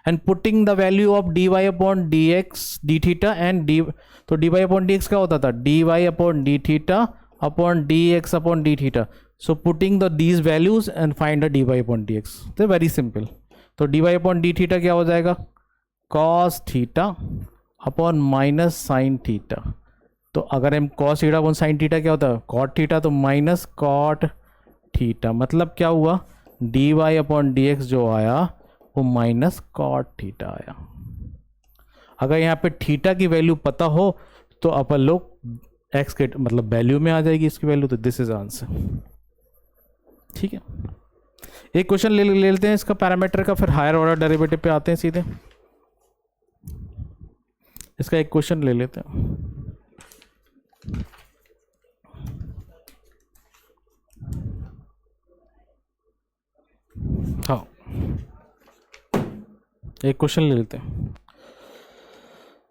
S1: and putting the value of dy upon dx d theta and d। तो dy upon dx क्या होता था? dy upon d theta upon dx upon d theta. So putting the these values and find the dy upon dx। तो very simple. तो dy upon d theta क्या हो जाएगा? Cos theta upon minus sine theta. तो अगर हम cos theta upon sine theta क्या होता है? कॉट थीटा, तो माइनस कॉट थीटा। मतलब क्या हुआ? dy अपॉन dx जो आया वो माइनस कॉट थीटा आया। अगर यहाँ पे थीटा की वैल्यू पता हो तो अपन लोग x के मतलब वैल्यू में आ जाएगी इसकी वैल्यू। तो दिस इज आंसर। ठीक है, एक क्वेश्चन ले लेते हैं इसका पैरामीटर का, फिर हायर ऑर्डर डेरिवेटिव पे आते हैं सीधे। इसका एक क्वेश्चन ले लेते हैं। हाँ, एक क्वेश्चन ले लेते हैं।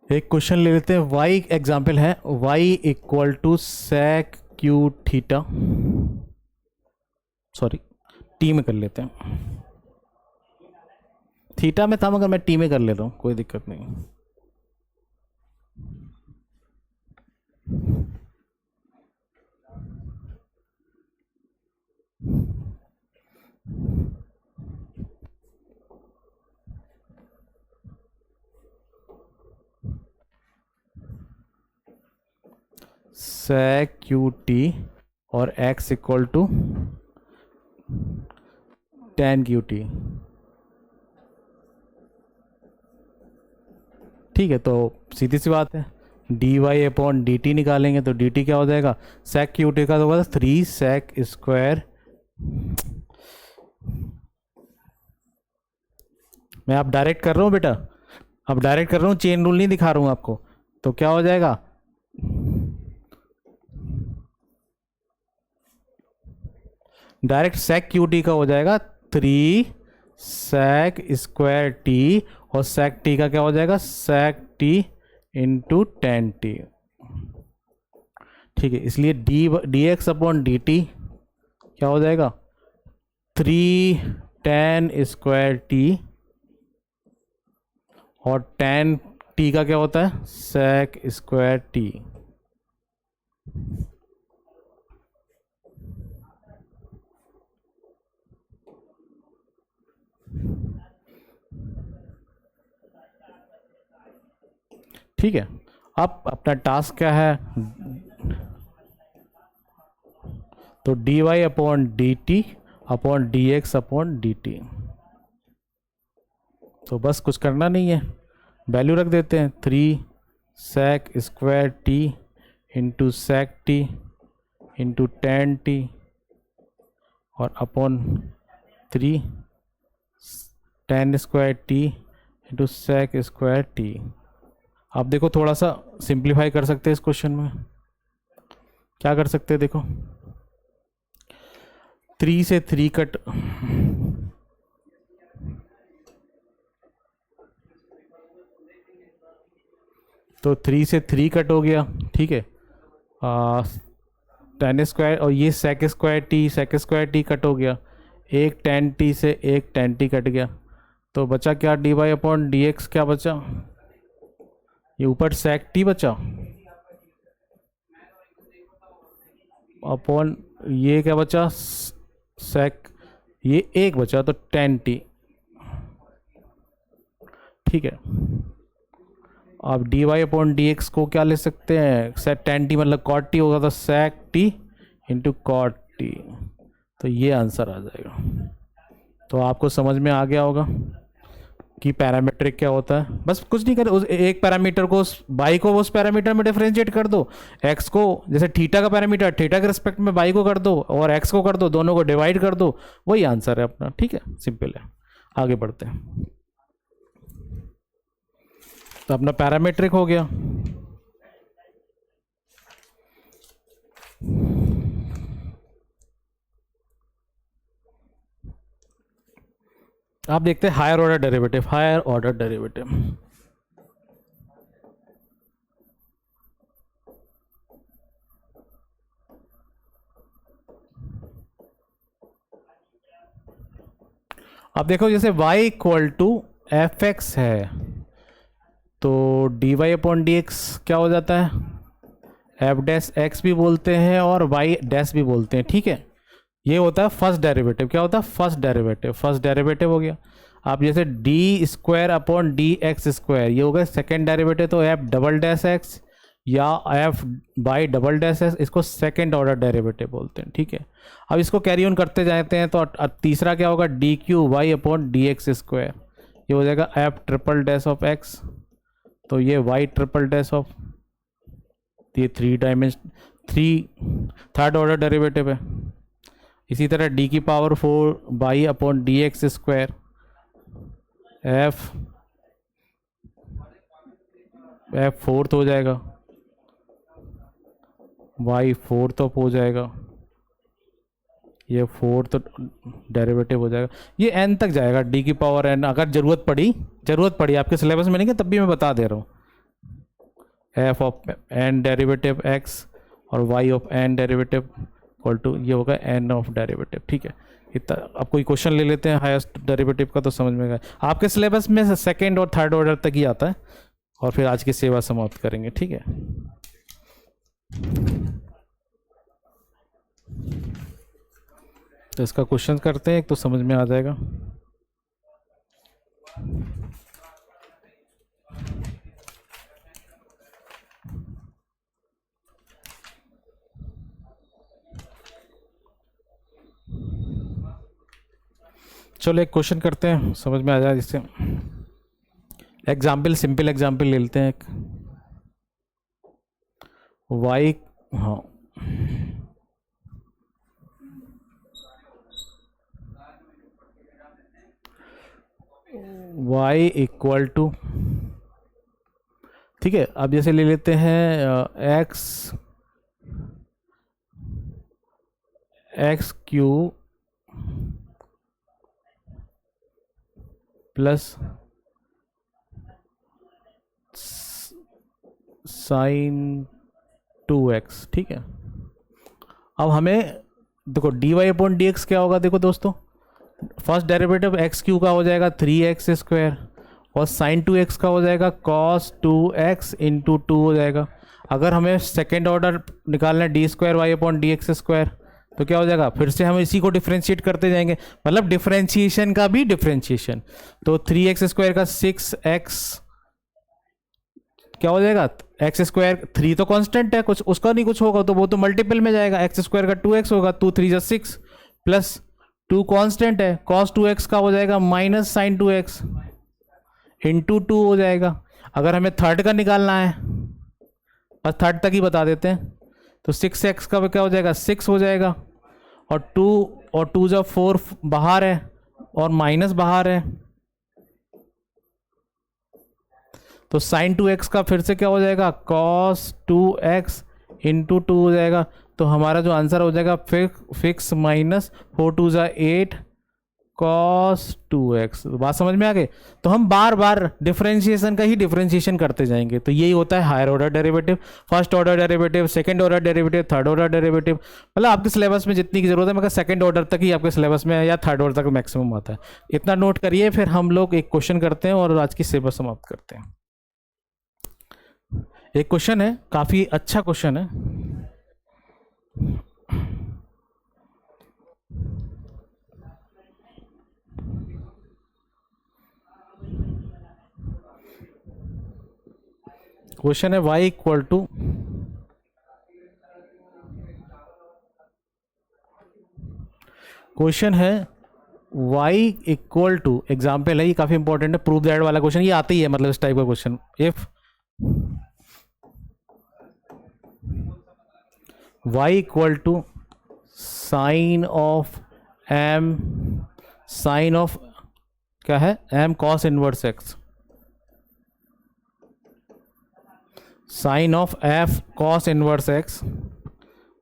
S1: एक क्वेश्चन ले लेते हैं। y एग्जाम्पल है y equal to sec q theta, sorry t में कर लेते हैं। थीटा में था मगर मैं टी में कर लेता हूँ, कोई दिक्कत नहीं। sec q t और x equal to tan q t। ठीक है, तो सीधी सी बात है, d y upon d t निकालेंगे तो डी टी क्या हो जाएगा? sec q t का तो होगा 3 sec स्क्वायर मैं अब डायरेक्ट कर रहा हूँ बेटा, अब डायरेक्ट कर रहा हूँ, चेन रूल नहीं दिखा रहा हूँ आपको। तो क्या हो जाएगा, डायरेक्ट सेक क्यू टी का हो जाएगा 3 सेक स्क्वायर टी, और सेक टी का क्या हो जाएगा, सेक टी इंटू 10t। ठीक है, इसलिए D x upon d T क्या हो जाएगा, 3 10 स्क्वायर टी, और 10t का क्या होता है, सेक स्क्वायर टी। ठीक है, अब अपना टास्क क्या है, तो d y upon d t upon d x upon d t. तो बस कुछ करना नहीं है, वैल्यू रख देते हैं, 3 sec square t into sec t into 10t, और upon 3 10 square t into sec square t. आप देखो थोड़ा सा सिंप्लीफाई कर सकते हैं इस क्वेश्चन में, क्या कर सकते हैं देखो, 3 से 3 कट, तो 3 से 3 कट हो गया, ठीक है, 10 स्क्वायर, और ये सेक स्क्वायर टी कट हो गया, एक 10t से एक 10t कट गया, तो बचा क्या, d y upon d x क्या बचा, ये ऊपर सेक टी बचा, अपॉन ये क्या बचा, सेक, ये एक बचा तो 10t। ठीक है, अब d y upon d x को क्या ले सकते हैं, सेक 10t मतलब कॉट टी होगा, तो सेक टी इंटू कॉट टी, तो ये आंसर आ जाएगा। तो आपको समझ में आ गया होगा कि पैरामीट्रिक क्या होता है। बस कुछ नहीं कर, उस एक पैरामीटर को, उस बाई को उस पैरामीटर में डिफरेंशिएट कर दो, एक्स को जैसे थीटा का पैरामीटर थीटा के रिस्पेक्ट में बाई को कर दो, और एक्स को कर दो, दोनों को डिवाइड कर दो, वही आंसर है अपना। ठीक है, सिंपल है, आगे बढ़ते हैं। तो अपना पैरामीट्रिक हो गया। आप देखते हैं higher order derivative, higher order derivative, अब देखो जैसे y equal to f x है, तो d y upon d x क्या हो जाता है, एफ डैश एक्स भी बोलते हैं और वाई डैश भी बोलते हैं। ठीक है, ये होता है फर्स्ट डेरिवेटिव, क्या होता है, फर्स्ट डेरिवेटिव, फर्स्ट डेरिवेटिव हो गया। आप जैसे D square upon d x square, ये हो गया सेकेंड डेरिवेटिव, तो एफ डबल डैश एक्स या F by double dash x, इसको सेकेंड ऑर्डर डेरिवेटिव बोलते हैं। ठीक है, अब इसको कैरी ऑन करते जाते हैं, तो तीसरा क्या होगा, d q y upon d x square, ये हो जाएगा f triple dash of x, तो ये वाई ट्रिपल डैश ऑफ, ये थर्ड ऑर्डर डेरिवेटिव है। इसी तरह डी की power 4 by upon d x square, f fourth हो जाएगा, वाई फोर्थ ऑफ हो जाएगा, ये फोर्थ डेरिवेटिव हो जाएगा, ये एन तक जाएगा, डी की पावर एन। अगर जरूरत पड़ी आपके सिलेबस में नहीं है तब भी मैं बता दे रहा हूँ, f of n derivative x और y of n derivative equal to, ये होगा एन ऑफ डेरिवेटिव। ठीक है, इतना। अब कोई क्वेश्चन ले लेते हैं हाईएस्ट डेरिवेटिव का, तो समझ में गया। आपके सिलेबस में सेकेंड और थर्ड ऑर्डर तक ही आता है, और फिर आज की सेवा समाप्त करेंगे। ठीक है, तो इसका क्वेश्चन करते हैं, एक तो समझ में आ जाएगा। चलो एक क्वेश्चन करते हैं, समझ में आ जाए, जिससे एग्जाम्पल, सिंपल एग्जाम्पल ले लेते हैं एक। वाई, हाँ, y इक्वल टू, ठीक है, अब जैसे ले लेते हैं x Q plus sign 2x, ठीक है। अब हमें देखो dy अपॉन डी एक्स क्या होगा, देखो दोस्तों, फर्स्ट डेरिवेटिव एक्स क्यू का हो जाएगा 3x स्क्वायर और साइन 2x का हो जाएगा cos 2x इंटू 2 हो जाएगा। अगर हमें सेकेंड ऑर्डर निकालना है d square y upon d x square, तो क्या हो जाएगा, फिर से हम इसी को डिफ्रेंशिएट करते जाएंगे, मतलब डिफ्रेंशिएशन का भी डिफ्रेंशिएशन। तो 3x स्क्वायर का 6x क्या हो जाएगा, एक्स स्क्वायर, 3 तो कांस्टेंट है, कुछ उसका नहीं कुछ होगा तो वो तो मल्टीपल में जाएगा, एक्स स्क्वायर का 2x होगा, 2 3 जा 6 प्लस 2 कांस्टेंट है, cos 2x का हो जाएगा माइनस साइन 2x इंटू 2 हो जाएगा। अगर हमें थर्ड का निकालना है, बस थर्ड तक ही बता देते हैं, तो 6x का क्या हो जाएगा, 6 हो जाएगा, और 2 जब 4 बाहर है और माइनस बाहर है, तो साइन 2x का फिर से क्या हो जाएगा, cos 2x इंटू 2 हो जाएगा। तो हमारा जो आंसर हो जाएगा फिक्स माइनस 4 2 जा 8 cos 2x। बात समझ में आ गई। तो हम बार बार डिफरेंशिएशन का ही डिफरेंशिएशन करते जाएंगे। तो यही होता है higher order derivative, first order derivative, second order derivative, third order derivative. मतलब आपके सिलेबस में जितनी की जरूरत है, मगर सेकंड ऑर्डर तक ही आपके सिलेबस में या थर्ड ऑर्डर तक मैक्सिमम आता है। इतना नोट करिए, फिर हम लोग एक क्वेश्चन करते हैं और आज की सिलेबस समाप्त करते हैं। एक क्वेश्चन है, काफी अच्छा क्वेश्चन है। क्वेश्चन है y इक्वल टू एग्जाम्पल है, ये काफी इंपॉर्टेंट है, प्रूव दैट वाला क्वेश्चन, ये आता ही है, मतलब इस टाइप का question. If y equal to sine of क्या है, m cos inverse x, sine of f cos inverse x,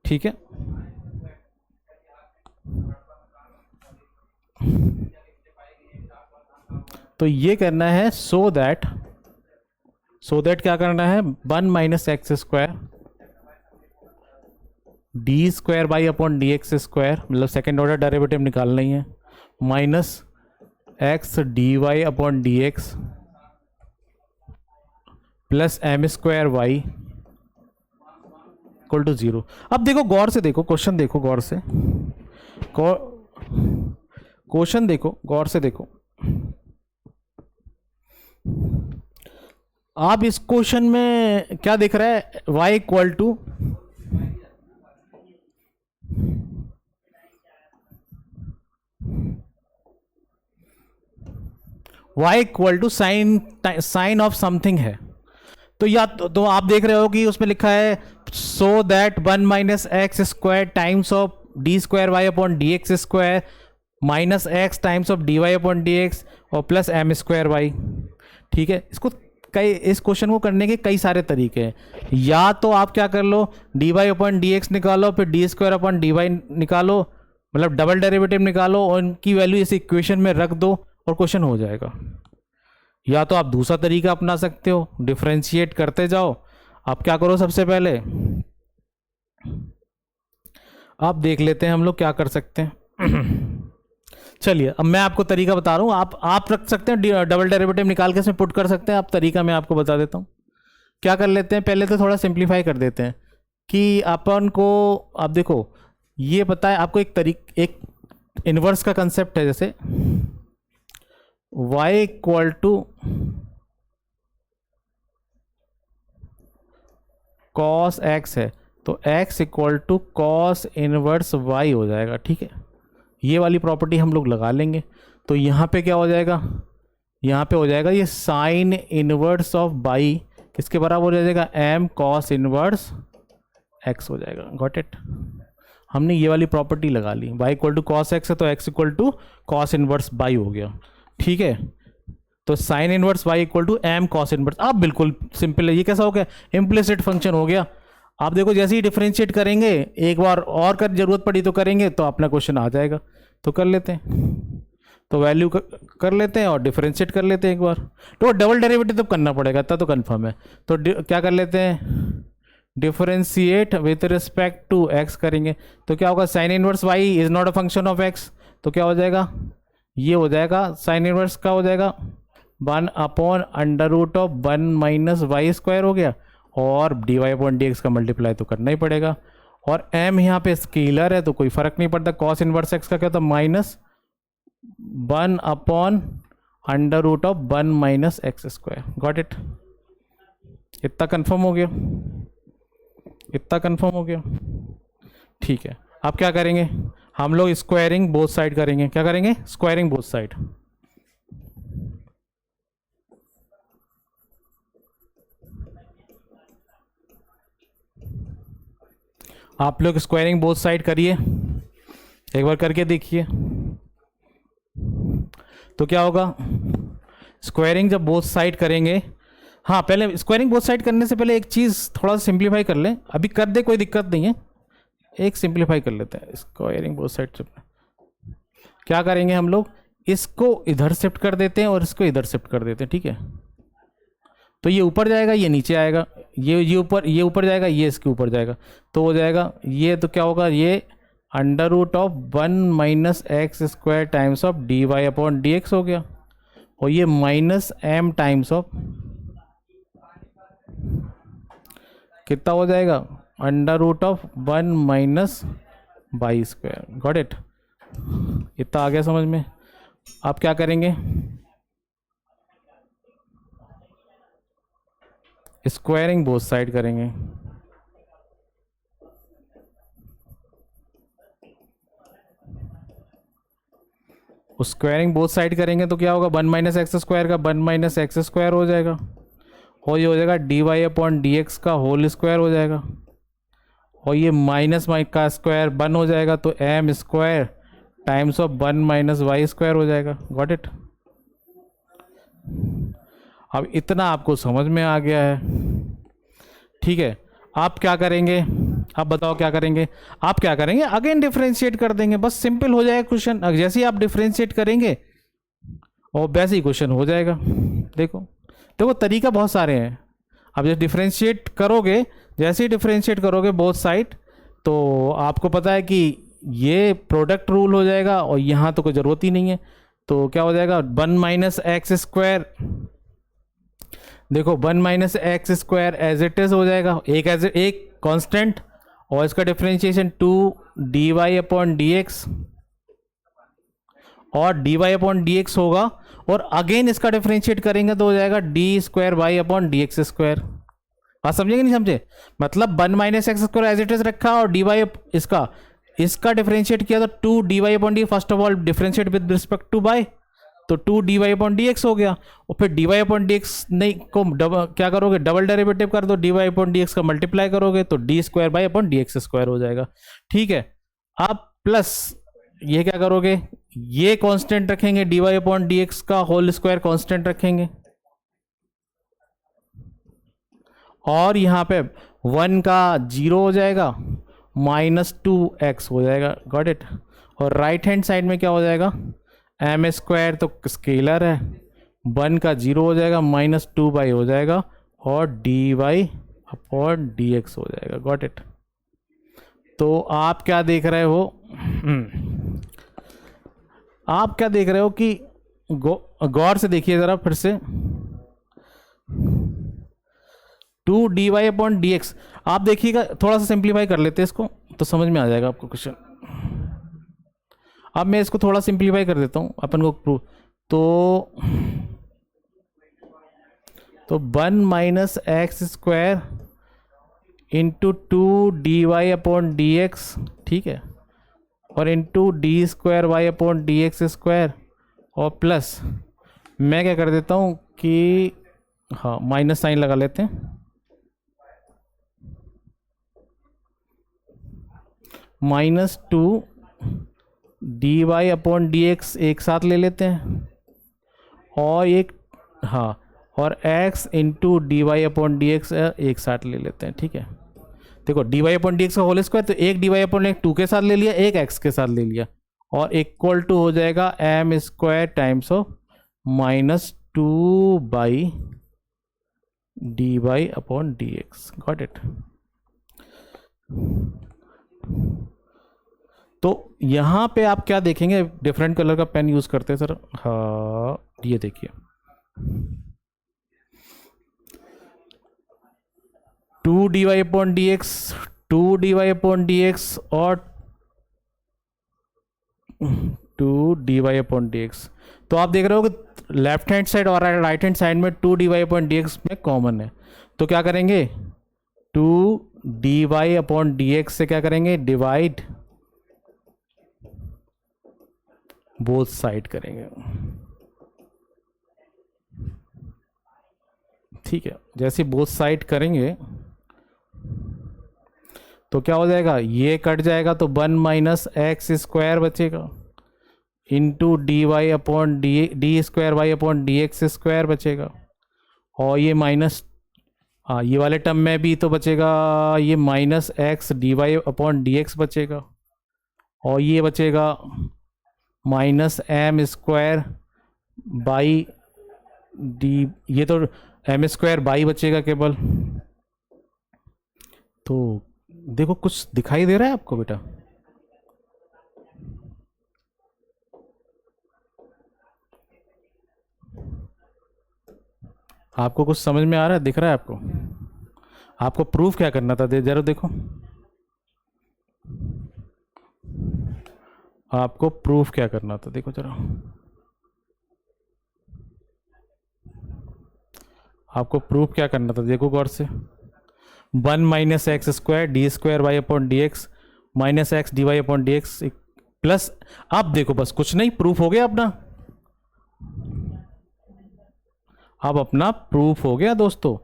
S1: ठीक है। तो ये करना है सो दैट क्या करना है, 1 minus x square d square by upon d x square, मतलब सेकेंड ऑर्डर डेरिवेटिव निकालना ही है, minus x d y upon d x plus m square y equal to 0। अब देखो गौर से देखो, क्वेश्चन देखो गौर से, क्वेश्चन देखो गौर से देखो। आप इस क्वेश्चन में क्या दिख रहा है, y equal to sine of something है। तो या तो आप देख रहे हो कि उसमें लिखा है so that 1 minus x square times of d square y upon d x square minus x times of d y upon d x और प्लस एम स्क्वायर वाई, ठीक है। इस क्वेश्चन को करने के कई सारे तरीके हैं। या तो आप क्या कर लो, d y upon d x निकालो, फिर d square upon d y निकालो, मतलब डबल डेरिवेटिव निकालो और उनकी वैल्यू इस इक्वेशन में रख दो और क्वेश्चन हो जाएगा। या तो आप दूसरा तरीका अपना सकते हो, डिफरेंशिएट करते जाओ। आप क्या करो, सबसे पहले आप देख लेते हैं हम लोग क्या कर सकते हैं। चलिए अब मैं आपको तरीका बता रहा हूँ, आप रख सकते हैं, डबल डेरिवेटिव निकाल के इसमें पुट कर सकते हैं। आप तरीका मैं आपको बता देता हूँ। क्या कर लेते हैं, पहले तो थोड़ा सिंप्लीफाई कर देते हैं कि अपन को, आप देखो ये पता है आपको, एक इनवर्स का कंसेप्ट है, जैसे y equal to cos x है, तो x equal to cos inverse y हो जाएगा, ठीक है। ये वाली प्रॉपर्टी हम लोग लगा लेंगे। तो यहाँ पे क्या हो जाएगा, यहाँ पे हो जाएगा ये साइन इनवर्स ऑफ बाई किसके बराबर हो जाएगा, m कॉस इनवर्स x हो जाएगा। Got it. हमने ये वाली प्रॉपर्टी लगा ली, y equal to cos x है तो x equal to cos inverse by हो गया, ठीक है। तो sine inverse y equal to m cos inverse. अब बिल्कुल सिंपल है, ये कैसा हो गया, इम्प्लिसिट फंक्शन हो गया। आप देखो जैसे ही डिफरेंशिएट करेंगे, एक बार और कर जरूरत पड़ी तो करेंगे तो अपना क्वेश्चन आ जाएगा। तो कर लेते हैं, तो वैल्यू कर लेते हैं और डिफरेंशिएट कर लेते हैं एक बार। तो डबल डेरिवेटिव तो करना पड़ेगा, इतना तो कन्फर्म है। तो क्या कर लेते हैं, differentiate with respect to x करेंगे। तो क्या होगा, sine inverse y is not a function of x. तो क्या हो जाएगा, ये हो जाएगा साइन इनवर्स का हो जाएगा 1/√(1 - y² हो गया, और dy अपॉन डी एक्स का मल्टीप्लाई तो करना ही पड़ेगा। और m यहाँ पे स्केलर है तो कोई फर्क नहीं पड़ता, कॉस इनवर्स x का क्या होता है, -1/√(1 - x²। गॉट इट, इतना कंफर्म हो गया, इतना कंफर्म हो गया। ठीक है, अब क्या करेंगे हम लोग, स्क्वायरिंग बोथ साइड करेंगे। क्या करेंगे, स्क्वायरिंग बोथ साइड। आप लोग स्क्वायरिंग बोथ साइड करिए, एक बार करके देखिए। तो क्या होगा, स्क्वायरिंग जब बोथ साइड करेंगे, हाँ पहले स्क्वायरिंग बोथ साइड करने से पहले एक चीज़ थोड़ा सा सिंप्लीफाई कर लें, अभी कर दे कोई दिक्कत नहीं है, एक सिंप्लीफाई कर लेते हैं। स्क्वायरिंग बोथ साइड से क्या करेंगे हम लोग, इसको इधर शिफ्ट कर देते हैं और इसको इधर शिफ्ट कर देते हैं, ठीक है। तो ये ऊपर जाएगा, ये नीचे आएगा, ये ऊपर जाएगा, ये इसके ऊपर जाएगा, तो हो जाएगा ये, तो क्या होगा, ये √(1 - x² times of dy upon dx हो गया, और ये -m टाइम्स ऑफ कितना हो जाएगा, √(1 - y²। गॉट इट, इतना आ गया समझ में। आप क्या करेंगे, स्क्वायरिंग बोथ साइड करेंगे। स्क्वायरिंग बोथ साइड करेंगे तो क्या होगा, 1 - x² का 1 - x² हो जाएगा, और ये हो जाएगा dy अपॉन dx का होल स्क्वायर हो जाएगा, और ये माइनस का स्क्वायर 1 हो जाएगा, तो m² टाइम्स ऑफ 1 - y² हो जाएगा। गॉट इट, अब इतना आपको समझ में आ गया है, ठीक है। आप क्या करेंगे, आप बताओ क्या करेंगे, आप क्या करेंगे, अगेन डिफरेंशिएट कर देंगे, बस सिंपल हो जाएगा क्वेश्चन। जैसे ही आप डिफरेंशिएट करेंगे और वैसे ही क्वेश्चन हो जाएगा। देखो देखो तरीका बहुत सारे हैं। अब जब डिफरेंशिएट करोगे, जैसे ही डिफरेंशिएट करोगे बोथ साइड, तो आपको पता है कि ये प्रोडक्ट रूल हो जाएगा, और यहाँ तो कोई ज़रूरत ही नहीं है। तो क्या हो जाएगा, 1 - x², देखो 1 - x² एज इट इज हो जाएगा, एक कांस्टेंट, और इसका डिफरेंशिएशन 2 अपॉन dx, और dy अपॉन dx होगा, और अगेन इसका डिफरेंशिएट करेंगे तो हो जाएगा d² अपॉन dx²। बात समझेंगे नहीं समझे, मतलब 1 - x² एज इट इज रखा, और dy इसका डिफरेंशिएट किया तो 2 upon d, first of all differentiate with respect to y, तो 2 अपॉन dx हो गया, और फिर dy अपॉन dx नहीं को क्या करोगे, डबल डेरिवेटिव कर दो, dy अपॉन dx का मल्टीप्लाई करोगे तो d² अपॉन dx² हो जाएगा, ठीक है। अब प्लस ये क्या करोगे, ये कांस्टेंट रखेंगे, dy अपॉन dx का होल स्क्वायर कांस्टेंट रखेंगे, और यहाँ पे 1 का 0 हो जाएगा, -2x हो जाएगा। गॉट इट, और राइट हैंड साइड में क्या हो जाएगा, m² तो स्केलर है, 1 का 0 हो जाएगा, -2y हो जाएगा, और dy अपॉन dx हो जाएगा। गॉट इट, तो आप क्या देख रहे हो, आप क्या देख रहे हो कि गौर से देखिए जरा फिर से, 2 अपॉन dx, आप देखिएगा, थोड़ा सा सिंप्लीफाई कर लेते हैं इसको तो समझ में आ जाएगा आपको क्वेश्चन। अब मैं इसको थोड़ा सिंप्लीफाई कर देता हूँ अपन को प्रूव, तो 1 - x² इंटू 2 अपॉन dx, ठीक है, और इंटू d² अपॉन dx², और प्लस मैं क्या कर देता हूँ कि हाँ माइनस साइन लगा लेते हैं, -2 dy अपॉन dx एक साथ ले लेते हैं, और एक हाँ, और x into d y upon d x एक साथ ले लेते हैं, ठीक है। देखो d y upon d x का होल स्क्वायर, तो एक डी वाई अपॉन एक 2 के साथ ले लिया, एक x के साथ ले लिया, और इक्वल टू हो जाएगा m square times of -2 by d y upon d x. Got it. तो यहाँ पे आप क्या देखेंगे, डिफरेंट कलर का पेन यूज करते हैं सर। हाँ, ये देखिए 2 d y upon d x, 2 d y upon d x और 2 d y upon d x. तो आप देख रहे हो कि लेफ्ट हैंड साइड और राइट हैंड साइड में 2 d y upon d x में कॉमन है, तो क्या करेंगे 2 d y upon d x से क्या करेंगे, डिवाइड बोथ साइड करेंगे, ठीक है। जैसे बोथ साइड करेंगे तो क्या हो जाएगा, ये कट जाएगा तो 1 माइनस एक्स स्क्वायर बचेगा into d y upon d square y upon d x square बचेगा, और ये माइनस ये वाले टर्म में भी तो बचेगा, ये minus x d y upon d x बचेगा, और ये बचेगा minus m square by d, ये तो एम स्क्वायर बाई बचेगा केवल। तो देखो कुछ दिखाई दे रहा है आपको बेटा, आपको कुछ समझ में आ रहा है, दिख रहा है आपको? आपको प्रूफ क्या करना था, जरा देखो, आपको प्रूफ क्या करना था, देखो जरा, आपको प्रूफ क्या करना था, देखो गौर से। 1 minus x square d square y upon d x minus x d y upon d x plus, आप देखो बस कुछ नहीं, प्रूफ हो गया अपना, अब अपना प्रूफ हो गया दोस्तों।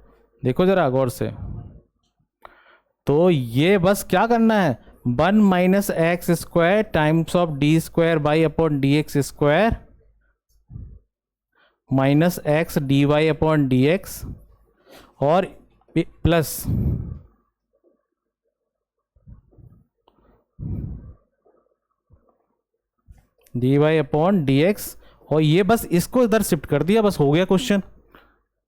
S1: देखो जरा गौर से, तो ये बस क्या करना है, 1 minus x square times of d square by upon d x square minus x d y upon d x और plus d y upon d x, और ये बस इसको इधर शिफ्ट कर दिया, बस हो गया क्वेश्चन।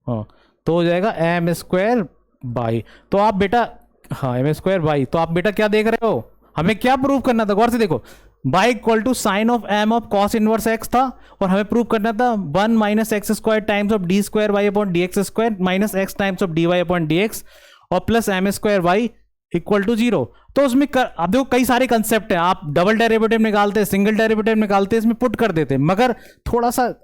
S1: हाँ, तो हो जाएगा एम स्क्वायर बाई, तो आप बेटा, हाँ एम स्क्वायर बाई, तो आप बेटा क्या देख रहे हो, हमें क्या प्रूव करना था, गौर से देखो, y equal to sine of m of cos inverse x था, और हमें प्रूव करना था 1 minus x square times of d square y upon d x square minus x times of d y upon d x और plus m square y equal to 0। तो उसमें अब देखो कई सारे कंसेप्ट हैं, आप डबल डेरिवेटिव निकालते हैं, सिंगल डेरिवेटिव निकालते हैं, इसमें पुट कर देते हैं, मगर थोड़ा सा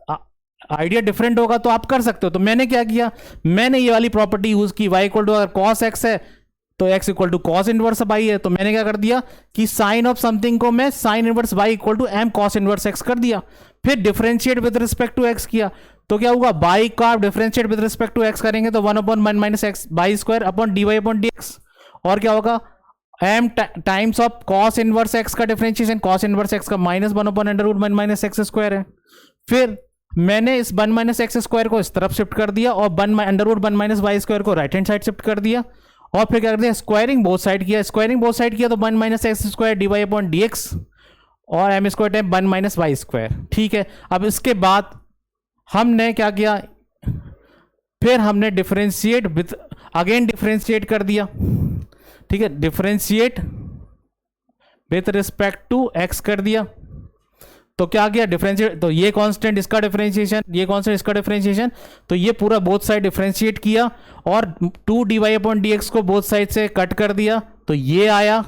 S1: आइडिया डिफरेंट होगा तो आप कर सकते हो। तो मैंने क्या किया, मैंने ये वाली प्रॉपर्टी यूज की, y इक्वल टू अगर cos x है तो x equal to cos inverse y है, तो मैंने क्या कर दिया कि साइन ऑफ समथिंग को मैं sine inverse y equal to m cos inverse x कर दिया, फिर differentiate with respect to x किया, तो क्या होगा, y का आप differentiate with respect to x करेंगे तो 1/1 minus x by square upon d y upon d x, और क्या होगा m times of cos inverse x का डिफरेंशिएशन, cos इनवर्स x का -1/√1 माइनस एक्स स्क्वायर है। फिर मैंने इस 1 माइनस एक्स स्क्वायर को इस तरफ शिफ्ट कर दिया और 1/√1 माइनस वाई स्क्वायर को राइट हैंड साइड शिफ्ट कर दिया, और फिर क्या कर दिया, स्क्वायरिंग बोथ साइड किया, स्क्वायरिंग बोथ साइड किया तो 1 minus x square d y upon d x और m square time 1 minus y square, ठीक है। अब इसके बाद हमने क्या किया, फिर हमने डिफरेंशिएट विथ अगेन डिफरेंशिएट कर दिया, ठीक है, differentiate with respect to x कर दिया, तो क्या किया डिफरेंशिएट, तो ये कांस्टेंट इसका डिफरेंशिएशन, ये कांस्टेंट इसका डिफरेंशिएशन, तो ये पूरा बोथ साइड डिफरेंशिएट किया और 2 d y upon d x को बोथ साइड से कट कर दिया, तो ये आया,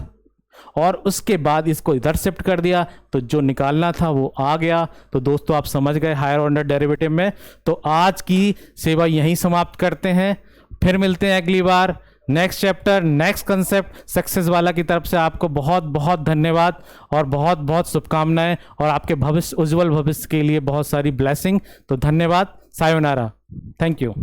S1: और उसके बाद इसको इधर शिफ्ट कर दिया, तो जो निकालना था वो आ गया। तो दोस्तों आप समझ गए हायर ऑर्डर डेरिवेटिव में। तो आज की सेवा यहीं समाप्त करते हैं, फिर मिलते हैं अगली बार, next chapter next concept success वाला की तरफ से। आपको बहुत बहुत धन्यवाद और बहुत बहुत शुभकामनाएं, और आपके भविष्य उज्जवल भविष्य के लिए बहुत सारी ब्लेसिंग। तो धन्यवाद, सायोनारा, थैंक यू।